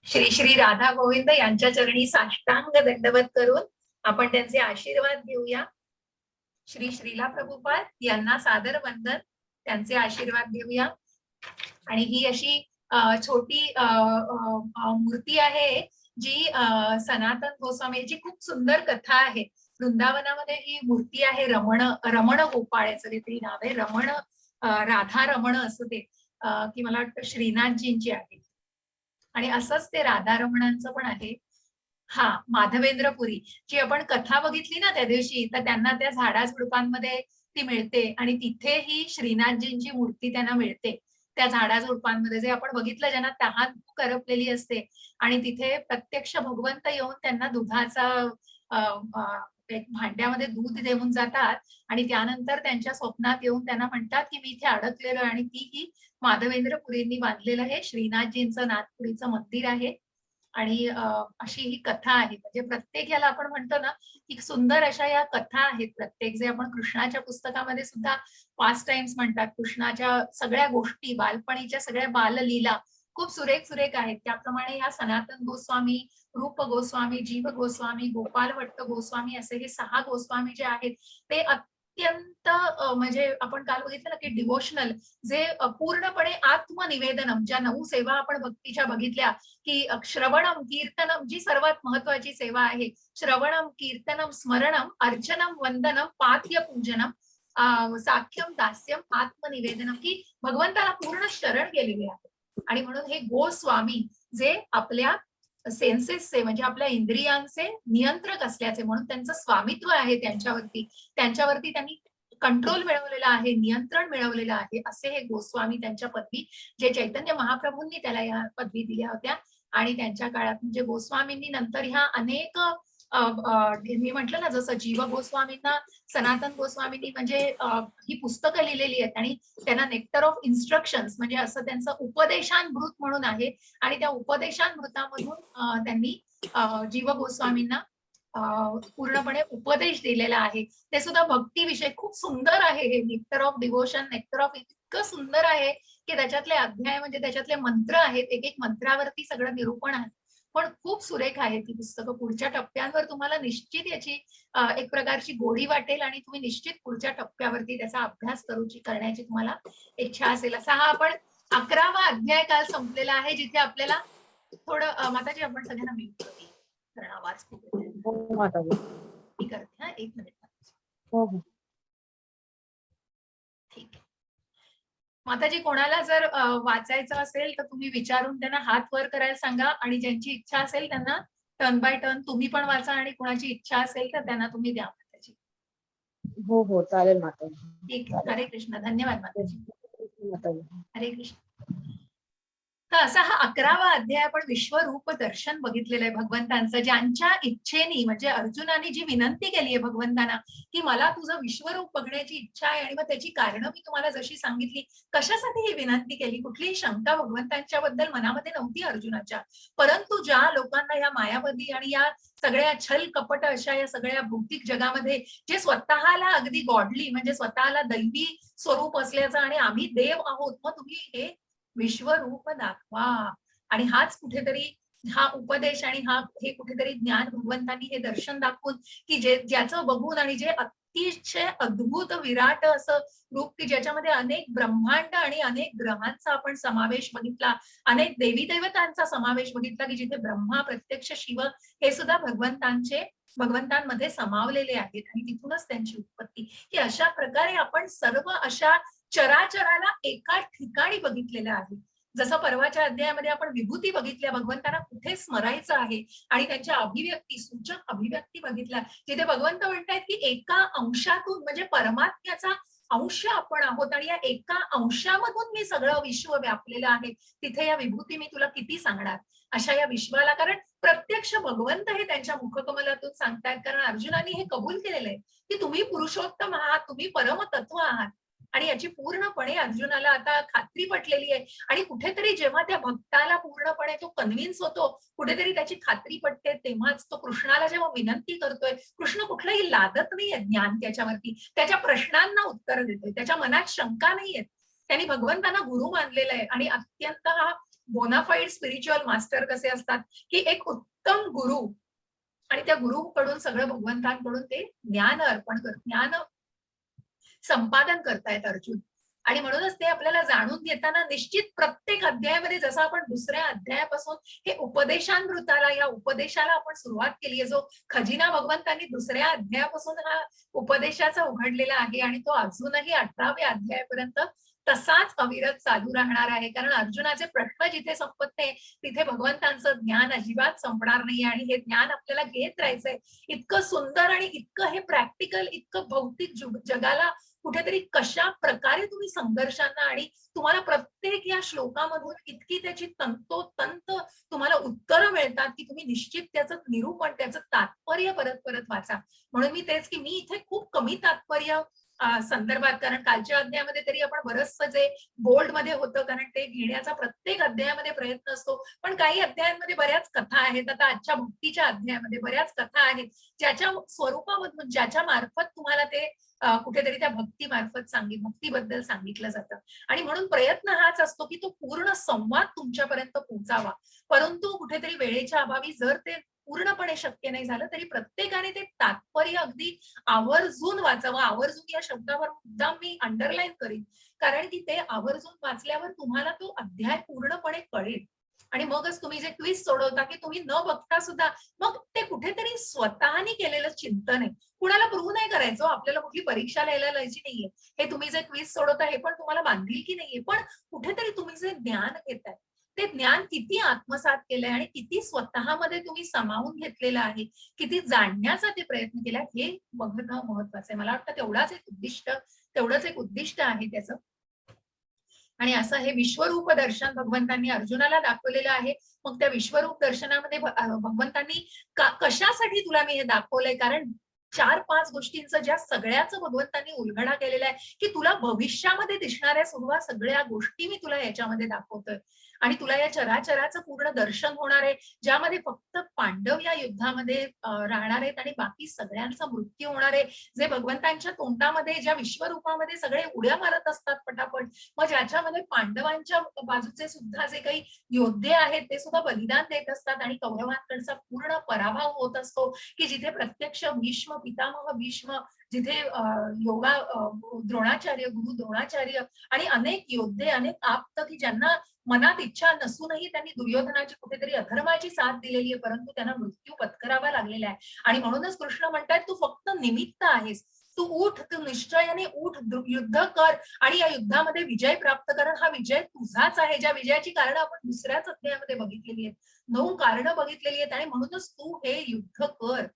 श्री श्री राधा गोविंद यांच्या चरणी साष्टांग दंडवत करून आपण त्यांचे आशीर्वाद घेऊया. श्री श्रीला प्रभुपाद यांना सादर वंदन, त्यांचे आशीर्वाद घेऊया. आणि ही अशी छोटी मूर्ती आहे जी सनातन गोस्वामीची खूप सुंदर कथा आहे. वृंदावनामध्ये ही मूर्ती आहे. रमण गोपाळ याचं काहीतरी नाव आहे. राधा रमण असं ते की मला वाटतं श्रीनाथजींची आहे. आणि असंच ते राधारमणांचं पण आहे. हा, माधवेंद्रपुरी जी आपण कथा बघितली ना त्या दिवशी, तर त्यांना त्या झाडाझुडपांमध्ये ती मिळते आणि तिथे ही श्रीनाथजींची मूर्ती त्यांना मिळते त्या झाडाझुडपांमध्ये. जे आपण बघितलं, ज्यांना तहान करपलेली असते आणि तिथे प्रत्यक्ष भगवंत येऊन त्यांना दुधाचा एक भांड्यामध्ये दूध देऊन जातात आणि त्यानंतर त्यांच्या स्वप्नात येऊन त्यांना म्हणतात की मी इथे अडकलेलो, आणि ती ही माधवेंद्रपुरींनी बांधलेलं हे श्रीनाथजींचं नाथपुरीचं मंदिर आहे. आणि अशी ही कथा आहे. म्हणजे प्रत्येक याला आपण म्हणतो ना की सुंदर अशा या कथा आहेत. प्रत्येक जे आपण कृष्णाच्या पुस्तकामध्ये सुद्धा 5 टाइम्स म्हणतात, कृष्णाच्या सगळ्या गोष्टी, बालपणीच्या सगळ्या बाललीला खूप सुरेख सुरेख आहेत. त्याप्रमाणे या सनातन गोस्वामी, रूप गोस्वामी, जीव गोस्वामी, गोपाल भट्ट गोस्वामी असे हे 6 गोस्वामी जे आहेत ते अत्यंत म्हणजे आपण काल बघितलं ना की डिवोशनल, जे पूर्णपणे आत्मनिवेदनम, ज्या 9 सेवा आपण भक्तीच्या बघितल्या की श्रवणम कीर्तनम, जी सर्वात महत्वाची सेवा आहे, श्रवणम कीर्तनम स्मरणम अर्चनम वंदनम पाथ्य पूजनम साख्यम दास्यम आत्मनिवेदनम, की भगवंताला पूर्ण शरण गेलेले आहे. आणि म्हणून हे गोस्वामी जे आपल्या सेन्सेसचे म्हणजे आपल्या इंद्रियांचे नियंत्रक असल्याचे, म्हणून त्यांचं स्वामित्व आहे त्यांच्यावरती त्यांनी कंट्रोल मिळवलेला आहे, नियंत्रण मिळवलेलं आहे, असे हे गोस्वामी त्यांच्या पदवी, जे चैतन्य महाप्रभूंनी त्याला या पदवी दिल्या होत्या. आणि त्यांच्या काळात म्हणजे गोस्वामींनी नंतर ह्या अनेक मी म्हटलं ना, जसं जीव गोस्वामींना सनातन गोस्वामींनी म्हणजे ही पुस्तकं लिहिलेली आहेत आणि त्यांना नेक्टर ऑफ इन्स्ट्रक्शन्स म्हणजे असं त्यांचं उपदेशांमृत म्हणून आहे. आणि त्या उपदेशांमृतामधून त्यांनी जीव गोस्वामींना पूर्णपणे उपदेश दिलेला आहे. ते सुद्धा भक्तीविषय खूप सुंदर आहे. हे nectar of devotion, nectar of इतकं सुंदर आहे की त्याच्यातले अध्याय म्हणजे त्याच्यातले मंत्र आहेत, एक एक मंत्रावरती सगळं निरूपण आहे. पण खूप सुरेख आहे ती पुस्तकं. पुढच्या टप्प्यांवर तुम्हाला निश्चित याची एक प्रकारची गोडी वाटेल आणि तुम्ही निश्चित पुढच्या टप्प्यावरती त्याचा अभ्यास करण्याची तुम्हाला इच्छा असेल. असा हा आपण 11वा अध्याय काल संपलेला आहे, जिथे आपल्याला थोडं माताजी आपण सगळ्यांना म्यूट करूया कारण आवाज खूप येतो. मी करते हा, 1 मिनिट. ठीक आहे माताजी, कोणाला जर वाचायचं असेल तर तुम्ही विचारून त्यांना हात वर करायला सांगा, आणि ज्यांची इच्छा असेल त्यांना टर्न बाय टर्न तुम्ही पण वाचा, आणि कोणाची इच्छा असेल तर त्यांना तुम्ही द्या माताजी. हो हो चालेल माताजी. ठीक आहे. हरे कृष्ण. धन्यवाद माताजी. हरे कृष्ण. तर असा हा 11वा अध्याय आपण विश्वरूप दर्शन बघितलेलं आहे भगवंतांचं, ज्यांच्या इच्छेनी म्हणजे अर्जुनाने जी विनंती केली आहे भगवंतांना की मला तुझं विश्वरूप बघण्याची इच्छा आहे, आणि मग त्याची कारणं मी तुम्हाला जशी सांगितली. कशासाठी ही विनंती केली, कुठलीही शंका भगवंतांच्या बद्दल मनामध्ये नव्हती अर्जुनाच्या, परंतु ज्या लोकांना या मायावादी आणि या सगळ्या छल कपट अशा या सगळ्या भौतिक जगामध्ये जे स्वतःला अगदी गॉडली म्हणजे स्वतःला दैवी स्वरूप असल्याचं आणि आम्ही देव आहोत, मग तुम्ही हे विश्वरूप दाखवा. आणि हाच कुठेतरी हा उपदेश आणि हे कुठेतरी ज्ञान भगवंतांनी हे दर्शन दाखवून की ज्याचं बघून आणि जे अतिशय अद्भुत विराट असं रूप की ज्याच्यामध्ये अनेक ब्रह्मांड आणि अनेक ग्रहांचा आपण समावेश बघितला, अनेक देवी देवतांचा समावेश बघितला की जिथे ब्रह्मा प्रत्यक्ष शिव हे सुद्धा भगवंतांमध्ये समावलेले आहेत आणि तिथूनच त्यांची उत्पत्ती. की अशा प्रकारे आपण सर्व अशा चराचराला एका ठिकाणी बघितलेलं आहे. जसं परवाच्या अध्यायामध्ये आपण विभूती बघितल्या, भगवंतांना कुठे स्मरायचं आहे आणि त्यांच्या अभिव्यक्ती, सूचक अभिव्यक्ती बघितल्या, जिथे भगवंत म्हणतायत की एका अंशातून म्हणजे परमात्म्याचा अंश आपण आहोत आणि या एका अंशामधून मी सगळं विश्व व्यापलेलं आहे. तिथे या विभूती मी तुला किती सांगणार अशा या विश्वाला, कारण प्रत्यक्ष भगवंत हे त्यांच्या मुखकमलातून सांगतायत. कारण अर्जुनाने हे कबूल केलेलं आहे की तुम्ही पुरुषोत्तम आहात, तुम्ही परमतत्व आहात. आणि याची पूर्णपणे अर्जुनाला आता खात्री पटलेली आहे. आणि कुठेतरी जेव्हा त्या भक्ताला पूर्णपणे तो कन्व्हिन्स होतो, कुठेतरी त्याची खात्री पटते, तेव्हाच तो कृष्णाला जेव्हा विनंती करतोय, कृष्ण कुठलंही लादत नाहीये ज्ञान त्याच्यावरती, त्याच्या प्रश्नांना उत्तर देतोय, त्याच्या मनात शंका नाहीये. त्यांनी भगवंतांना गुरु मानलेलं आहे आणि अत्यंत हा बोनाफाईड स्पिरिच्युअल मास्टर कसे असतात, की एक उत्तम गुरु आणि त्या गुरुकडून सगळं भगवंतांकडून ते ज्ञान संपादन करतायत अर्जुन. आणि म्हणूनच ते आपल्याला जाणून घेताना निश्चित प्रत्येक अध्यायामध्ये, जसं आपण दुसऱ्या अध्यायापासून हे उपदेशामृताला, या उपदेशाला आपण सुरुवात केली आहे, जो खजिना भगवंतांनी दुसऱ्या अध्यायापासून हा उपदेशाचा उघडलेला आहे आणि तो अजूनही 18व्या अध्यायापर्यंत तसाच अविरत चालू राहणार आहे. कारण अर्जुनाचे प्रश्न जिथे संपत नाही तिथे भगवंतांचं ज्ञान अजिबात संपणार नाही आणि हे ज्ञान आपल्याला घेत राहायचंय. इतकं सुंदर आणि इतकं हे प्रॅक्टिकल, इतकं भौतिक जगाला कुठेतरी कशा प्रकारे तुम्ही संघर्षांना, आणि तुम्हाला प्रत्येक या श्लोकामधून इतकी त्याची तंतोतंत तुम्हाला उत्तरं मिळतात की तुम्ही निश्चित त्याचं निरूपण, त्याचं तात्पर्य परत परत वाचा. म्हणून मी तेच की मी इथे खूप कमी तात्पर्य संदर्भात, कारण कालच्या अध्यायामध्ये तरी आपण बरंचसं जे बोल्ड मध्ये होतं, कारण ते घेण्याचा प्रत्येक अध्यायामध्ये प्रयत्न असतो, पण काही अध्यायांमध्ये बऱ्याच कथा आहेत. आता आजच्या भक्तीच्या अध्यायामध्ये बऱ्याच कथा आहेत ज्याच्या स्वरूपामधून, ज्याच्या मार्फत तुम्हाला ते कुठेतरी त्या भक्तीबद्दल सांगितलं जातं. आणि म्हणून प्रयत्न हाच असतो की तो पूर्ण संवाद तुमच्यापर्यंत पोहोचावा. परंतु कुठेतरी वेळेच्या अभावी जर ते पूर्णपणे शक्य नाही झालं तरी प्रत्येकाने ते तात्पर्य अगदी आवर्जून वाचावं. आवर्जून या शब्दावर मुद्दाम मी अंडरलाईन करीन, कारण की ते आवर्जून वाचल्यावर तुम्हाला तो अध्याय पूर्णपणे कळेल. आणि मगच तुम्ही जे क्विज सोडवता की तुम्ही न बघता सुद्धा, मग ते कुठेतरी स्वतःनी केलेलं चिंतन आहे. कुणाला प्रूव्ह नाही करायचं, आपल्याला कुठली परीक्षा लिहायला लावायची नाहीये. हे तुम्ही जे क्विज सोडवता हे पण तुम्हाला बांधील नाहीये, पण कुठेतरी तुम्ही जे ज्ञान घेताय ते ज्ञान किती आत्मसात केलंय आणि किती स्वतःमध्ये तुम्ही सामावून घेतलेलं आहे, किती जाणण्याचा ते प्रयत्न केलाय, हे बघणं महत्वाचं आहे. मला वाटतं तेवढंच एक उद्दिष्ट आहे त्याचं. आणि असं हे विश्वरूप दर्शन भगवंतांनी अर्जुनाला दाखवलेलं आहे. मग त्या विश्वरूप दर्शनामध्ये भगवंतांनी कशासाठी तुला मी हे दाखवलंय, कारण 4-5 गोष्टींचं, ज्या सगळ्याचं भगवंतांनी उलगडा केलेला आहे की तुला भविष्यामध्ये दिसणाऱ्या सुरुवात सगळ्या गोष्टी मी तुला याच्यामध्ये दाखवतोय आणि तुला या चराचराचं पूर्ण दर्शन होणार आहे, ज्यामध्ये फक्त पांडव या युद्धामध्ये राहणार आहेत आणि बाकी सगळ्यांचा मृत्यू होणार आहे. जे भगवंतांच्या तोंडामध्ये, ज्या विश्वरूपामध्ये सगळे उड्या मारत असतात पटापट, मग ज्याच्यामध्ये पांडवांच्या बाजूचे सुद्धा जे काही योद्धे आहेत ते सुद्धा बलिदान देत असतात आणि कौरवांकडचा पूर्ण पराभव होत असतो, की जिथे प्रत्यक्ष भीष्म, पितामह भीष्म, जिथे द्रोणाचार्य, गुरु द्रोणाचार्य आणि अनेक योद्धे, अनेक आप्त, की ज्यांना मनात इच्छा नसूनही त्यांनी दुर्योधनाची कुठेतरी अधर्माची साथ दिलेली आहे, परंतु त्यांना मृत्यू पत्करावा लागलेला आहे. आणि म्हणूनच कृष्ण म्हणतात तू फक्त निमित्त आहेस, तू उठ, तू निश्चयाने उठ, युद्ध कर आणि या युद्धामध्ये विजय प्राप्त कर. हा विजय तुझाच आहे, ज्या विजयाची कारण आपण दुसऱ्याच अध्यायामध्ये बघितलेली आहेत, 9 कारणं बघितलेली आहेत. आणि म्हणूनच तू हे युद्ध कर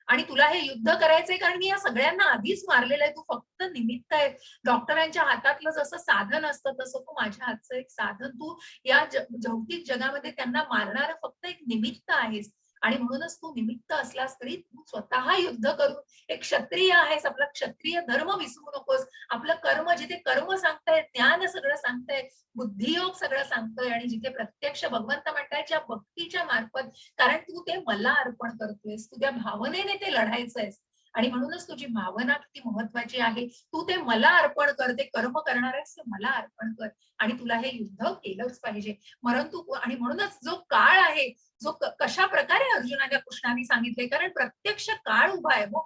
आणि तुला हे युद्ध करायचंय, कारण मी या सगळ्यांना आधीच मारलेलं आहे, तू फक्त निमित्त आहे. डॉक्टरांच्या हातातलं जसं साधन असतं तसं तू माझ्या हातचं एक साधन, तू या भौतिक जगामध्ये त्यांना मारणारं फक्त एक निमित्त आहेस. आणि म्हणूनच तू निमित्त असलास तरी तू स्वतः युद्ध करून एक क्षत्रिय आहेस, आपला क्षत्रिय धर्म विसरू नकोस. आपलं कर्म, जिथे कर्म सांगताय, ज्ञान सगळं सांगताय, बुद्धियोग सगळं सांगतोय आणि जिथे प्रत्यक्ष भगवंत म्हणताय ज्या भक्तीच्या मार्फत, कारण तू ते मला अर्पण करतोयस, तू त्या भावनेने ते लढायचंयस. आणि म्हणूनच तुझी भावना किती महत्वाची आहे. तू ते मला अर्पण कर, ते कर्म करणार आहेस ते मला अर्पण कर आणि तुला हे युद्ध केलंच पाहिजे. परंतु आणि म्हणूनच जो काळ आहे, जो कशा प्रकारे अर्जुनाला कृष्णाने सांगितले, कारण प्रत्यक्ष काळ उभा आहे मग,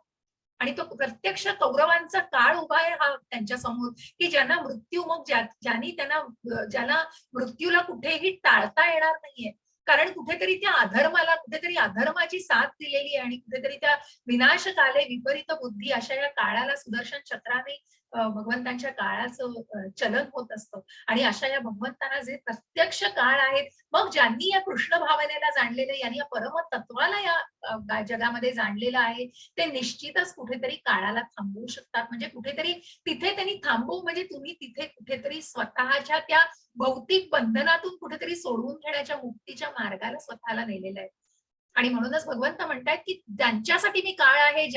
आणि तो प्रत्यक्ष कौरवांचा काळ उभा आहे हा त्यांच्या समोर, की ज्यांना मृत्यू, मग ज्याला मृत्यूला कुठेही टाळता येणार नाहीये, कारण कुठेतरी त्या अधर्माला, कुठेतरी अधर्माची साथ दिलेली आहे आणि कुठेतरी त्या विनाशकाले विपरीत बुद्धी अशा या काळाला सुदर्शन चक्राने भगवंतांच्या काळाचं चलन होत असतं. आणि अशा या भगवंतांना जे प्रत्यक्ष काळ आहेत, मग ज्यांनी या कृष्ण भावनेला जाणलेलं, यांनी या परमतत्वाला या जगामध्ये जाणलेलं आहे, ते निश्चितच कुठेतरी काळाला थांबवू शकतात. म्हणजे कुठेतरी तिथे त्यांनी थांबवू, म्हणजे तुम्ही तिथे कुठेतरी स्वतःच्या त्या भौतिक बंधनातून कुठेतरी सोडवून घेण्याच्या मुक्तीच्या मार्गाला स्वतःला नेलेलं आहे. आणि म्हणूनच भगवंत म्हणतात की ज्यांच्यासाठी मी काळ आहे,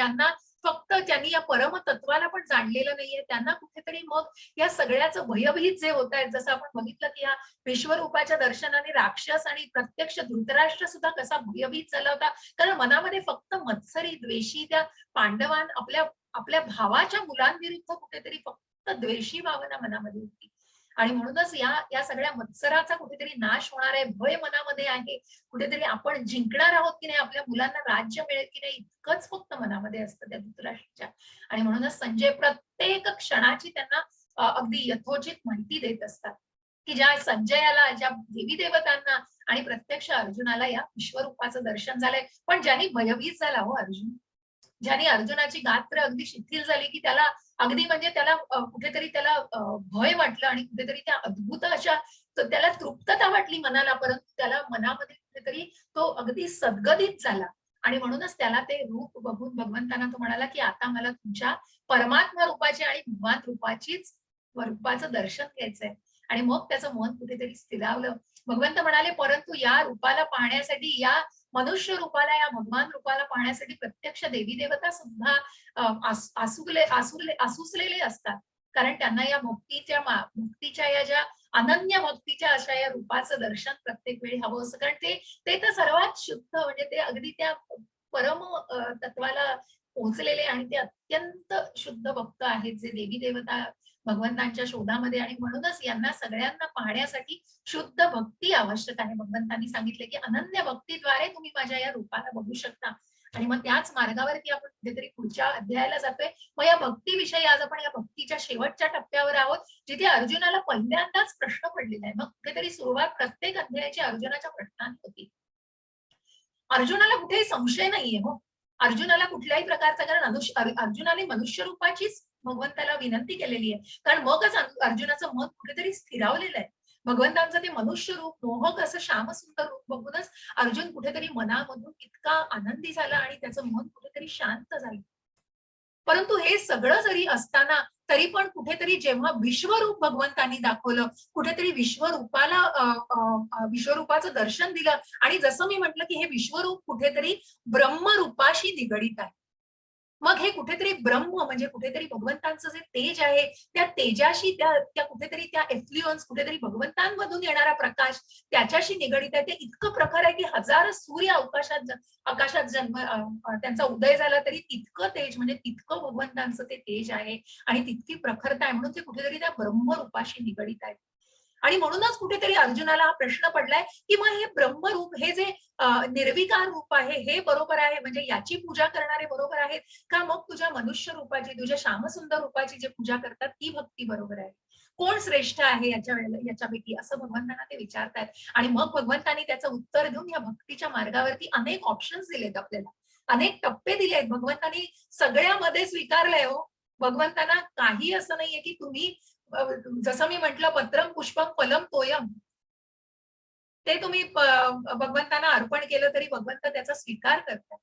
ज्यांनी या परमतत्वाला पण जाणलेलं नाहीये, त्यांना कुठेतरी मग या सगळ्याचं भयभीत जे होत आहेत, जसं आपण बघितलं की या विश्वरूपाच्या दर्शनाने राक्षस आणि प्रत्यक्ष धृतराष्ट्र सुद्धा कसा भयभीत झाला होता, कारण मनामध्ये फक्त मत्सरी, द्वेषी, त्या आपल्या भावाच्या मुलांविरुद्ध कुठेतरी फक्त द्वेषी भावना मनामध्ये होती. आणि म्हणूनच या सगळ्या मत्सराचा कुठेतरी नाश होणार आहे, भय मनामध्ये आहे, कुठेतरी आपण जिंकणार आहोत की नाही, आपल्या मुलांना राज्य मिळेल की नाही, इतकंच फक्त मनामध्ये असतं त्या धृतराष्ट्राच्या. आणि म्हणूनच संजय प्रत्येक क्षणाची त्यांना अगदी यथोचित माहिती देत असतात, की ज्या संजयाला, ज्या देवी देवतांना आणि प्रत्यक्ष अर्जुनाला या विश्वरूपाचं दर्शन झालंय. पण ज्यांनी भयभीत झाला हो अर्जुन, ज्याने अर्जुनाची गात्र अगदी शिथिल झाली, की त्याला अगदी म्हणजे त्याला कुठेतरी त्याला भय वाटलं आणि कुठेतरी त्या अद्भुत अशा त्याला तृप्तता वाटली मनाला, परंतु त्याला मनामध्ये कुठेतरी तो अगदी सद्गदित झाला. आणि म्हणूनच त्याला ते रूप बघून भगवंतांना तो म्हणाला, की आता मला तुमच्या परमात्मा रूपाची आणि भगवान रूपाचं दर्शन घ्यायचंय. आणि मग त्याचं मन कुठेतरी स्थिरावलं. भगवंत म्हणाले, परंतु या रूपाला पाहण्यासाठी, या मनुष्य रूपाला, या भगवान रूपाला पाहण्यासाठी प्रत्यक्ष देवी देवता सुद्धा आसुसलेले असतात. कारण त्यांना या भक्तीच्या या ज्या अनन्य भक्तीच्या अशा या रूपाचं दर्शन प्रत्येक वेळी हवं असतं. कारण ते तर सर्वात शुद्ध, म्हणजे ते अगदी त्या परम तत्वाला पोहोचलेले आणि ते अत्यंत शुद्ध भक्त आहेत, जे देवी देवता भगवंतांच्या शोधामध्ये. आणि म्हणूनच यांना सगळ्यांना पाहण्यासाठी शुद्ध भक्ती आवश्यक आहे. भगवंतांनी सांगितले, की अनन्य भक्तीद्वारे तुम्ही माझ्या या रूपाला बघू शकता. आणि मग त्याच मार्गावरती आपण कुठेतरी पुढच्या अध्यायाला जातोय. मग या भक्तीविषयी आज आपण या भक्तीच्या शेवटच्या टप्प्यावर आहोत, जिथे अर्जुनाला पहिल्यांदाच प्रश्न पडलेला आहे. मग कुठेतरी सुरुवात प्रत्येक अध्यायाची अर्जुनाच्या प्रश्नांत होती. अर्जुनाला कुठेही संशय नाहीये हो, अर्जुनाला कुठल्याही प्रकारचा, कारण अर्जुनाने मनुष्य रूपाचीच भगवंताला विनंती केलेली आहे. कारण मगच अर्जुनाचं मन कुठेतरी स्थिरावलेलं आहे. भगवंतांचं ते मनुष्य रूप, मोहक असं श्यामसुंदर रूप बघूनच अर्जुन कुठेतरी मनामधून इतका आनंदी झाला आणि त्याचं मन कुठेतरी शांत झालं. परंतु हे सगळं जरी असताना तरी पण कुठेतरी जेव्हा विश्वरूप भगवंतांनी दाखवलं, कुठेतरी विश्वरूपाचं दर्शन दिलं. आणि जसं मी म्हटलं, की हे विश्वरूप कुठेतरी ब्रह्मरूपाशी निगडीत आहे. मग हे कुठेतरी ब्रह्म म्हणजे कुठेतरी भगवंतांचं जे तेज आहे, त्या तेजाशी, त्या कुठेतरी त्या एफ्लुअन्स, कुठेतरी भगवंतांमधून येणारा प्रकाश त्याच्याशी निगडीत आहे. ते इतकं प्रखर आहे, की हजार सूर्य आकाशात त्यांचा उदय झाला तरी तितकं तेज, म्हणजे तितकं भगवंतांचं ते तेज आहे आणि तितकी प्रखरता आहे. म्हणून ते कुठेतरी त्या ब्रह्मरूपाशी निगडीत आहे. आणि म्हणूनच कुठेतरी अर्जुनाला हा प्रश्न पडलाय, की मग हे ब्रह्मरूप, हे जे निर्विकार रूप आहे, हे बरोबर आहे, म्हणजे याची पूजा करणारे बरोबर आहेत का मग तुझ्या मनुष्य रूपाची, तुझ्या श्यामसुंदर रूपाची जे पूजा करतात ती भक्ती बरोबर आहे? कोण श्रेष्ठ आहे याच्यापैकी, असं भगवंतांना ते विचारतायत. आणि मग भगवंतांनी त्याचं उत्तर देऊन या भक्तीच्या मार्गावरती अनेक ऑप्शन्स दिलेत आपल्याला, अनेक टप्पे दिले आहेत. भगवंतांनी सगळ्यामध्ये स्वीकारलंय हो. भगवंतांना काही असं नाहीये, की तुम्ही जसं मी म्हंटल, पत्रम पुष्पम फलम तोयम, ते तुम्ही भगवंतांना अर्पण केलं तरी भगवंत त्याचा स्वीकार करतात.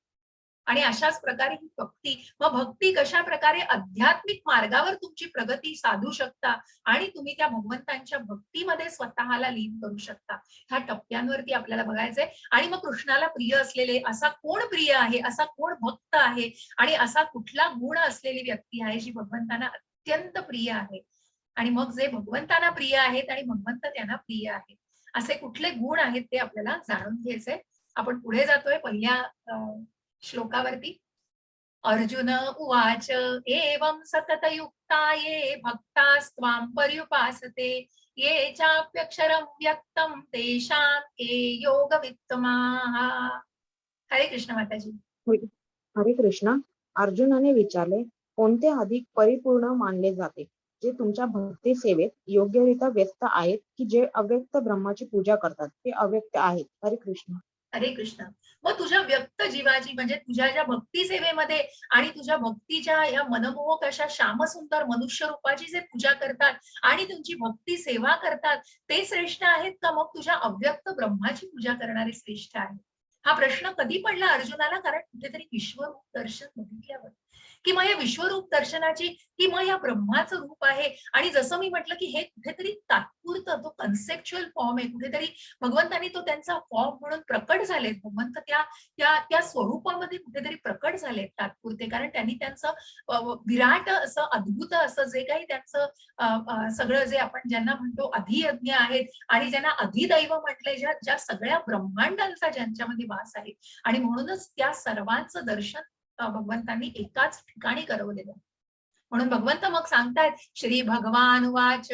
आणि अशाच प्रकारे ही भक्ती, मग भक्ती कशा प्रकारे आध्यात्मिक मार्गावर तुमची प्रगती साधू शकता आणि तुम्ही त्या भगवंतांच्या भक्तीमध्ये स्वतःला लीन करू शकता, ह्या टप्प्यांवरती आपल्याला बघायचंय. आणि मग कृष्णाला प्रिय असलेले असा कोण प्रिय आहे, असा कोण भक्त आहे आणि असा कुठला गुण असलेली व्यक्ती आहे जी भगवंतांना अत्यंत प्रिय आहे. आणि मग जे भगवंतांना प्रिय आहेत आणि भगवंत त्यांना प्रिय आहेत, असे कुठले गुण आहेत ते आपल्याला जाणून घ्यायचंय. आपण पुढे जातोय पहिल्या श्लोकावरती. अर्जुन उवाच एवं सततयुक्ताये भक्तास्त्वां पर्युपासते ये चाप्यक्षरं व्यक्तं तेषां के योगवित्तमाः. हरे कृष्ण माताजी. हरे कृष्ण. अर्जुनाने विचारले, कोणते अधिक परिपूर्ण मानले जाते, जे तुमच्या भक्ती सेवेत योग्यरित्या व्यक्त आहेत की जे अव्यक्त ब्रह्माची पूजा करतात ते अव्यक्त आहेत? हरे कृष्ण. हरे कृष्ण. मग तुझ्या व्यक्त जीवाची, म्हणजे तुझ्या ज्या भक्ती सेवेमध्ये आणि तुझ्या भक्तीच्या या मनमोहक अशा श्यामसुंदर मनुष्य रूपाची जे पूजा करतात आणि तुमची भक्ती सेवा करतात, ते श्रेष्ठ आहेत का मग तुझ्या अव्यक्त ब्रह्माची पूजा करणारे श्रेष्ठ आहेत? हा प्रश्न कधी पडला अर्जुनाला? कारण कुठेतरी विश्वरूप दर्शन बघितल्यावर, की मग या विश्वरूप दर्शनाची, की मग या ब्रह्माचं रूप आहे. आणि जसं मी म्हटलं, की हे कुठेतरी तात्पुरतं, तो कन्सेप्च्युअल फॉर्म आहे. कुठेतरी भगवंतांनी तो त्यांचा फॉर्म म्हणून प्रकट झालेत. भगवंत त्या स्वरूपामध्ये कुठेतरी प्रकट झालेत तात्पुरते. कारण त्यांनी त्यांचं विराट असं, अद्भुत असं जे काही त्यांचं सगळं जे आपण ज्यांना म्हणतो अधियज्ञ आहेत आणि ज्यांना अधिदैव म्हटलंय, ज्या सगळ्या ब्रह्मांडांचा ज्यांच्यामध्ये वास आहे, आणि म्हणूनच त्या सर्वांचं दर्शन भगवंतांनी एकाच ठिकाणी करवलेलं. म्हणून भगवंत मग सांगतायत, श्री भगवान वाच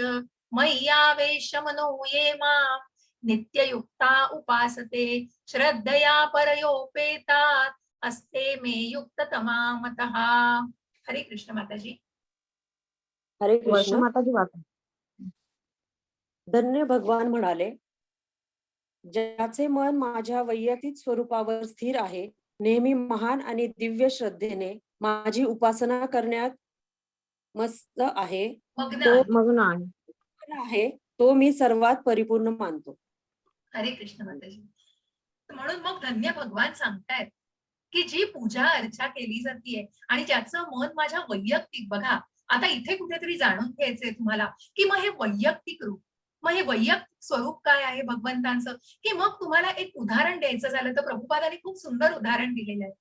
मय्यावेश मनो ये मां नित्ययुक्ता उपासते श्रद्धया परयोपेतात् अस्ते मे युक्ततमा मतः. हरे कृष्ण माताजी. हरे कृष्ण. वर्षमाताजी वाचा. धन्य भगवान म्हणाले, ज्याचे मन माझ्या वैयक्तिक स्वरूपावर स्थिर आहे, नेहमी महान आणि दिव्य श्रद्धेने माझी उपासना करण्यात मस्त आहे, मग्न आहे, तो मी सर्वात परिपूर्ण मानतो. हरे कृष्ण माताजी. म्हणून मग धन्य भगवान सांगतायत की जी पूजा अर्चा केली जातीये आणि ज्याचं मन माझ्या वैयक्तिक, बघा आता इथे कुठेतरी जाणून घ्यायचंय तुम्हाला की मग हे वैयक्तिक रूप, मग हे वैयक्तिक स्वरूप काय आहे भगवंतांचं, की मग तुम्हाला एक उदाहरण द्यायचं झालं तर प्रभुपादांनी खूप सुंदर उदाहरण दिलेलं आहे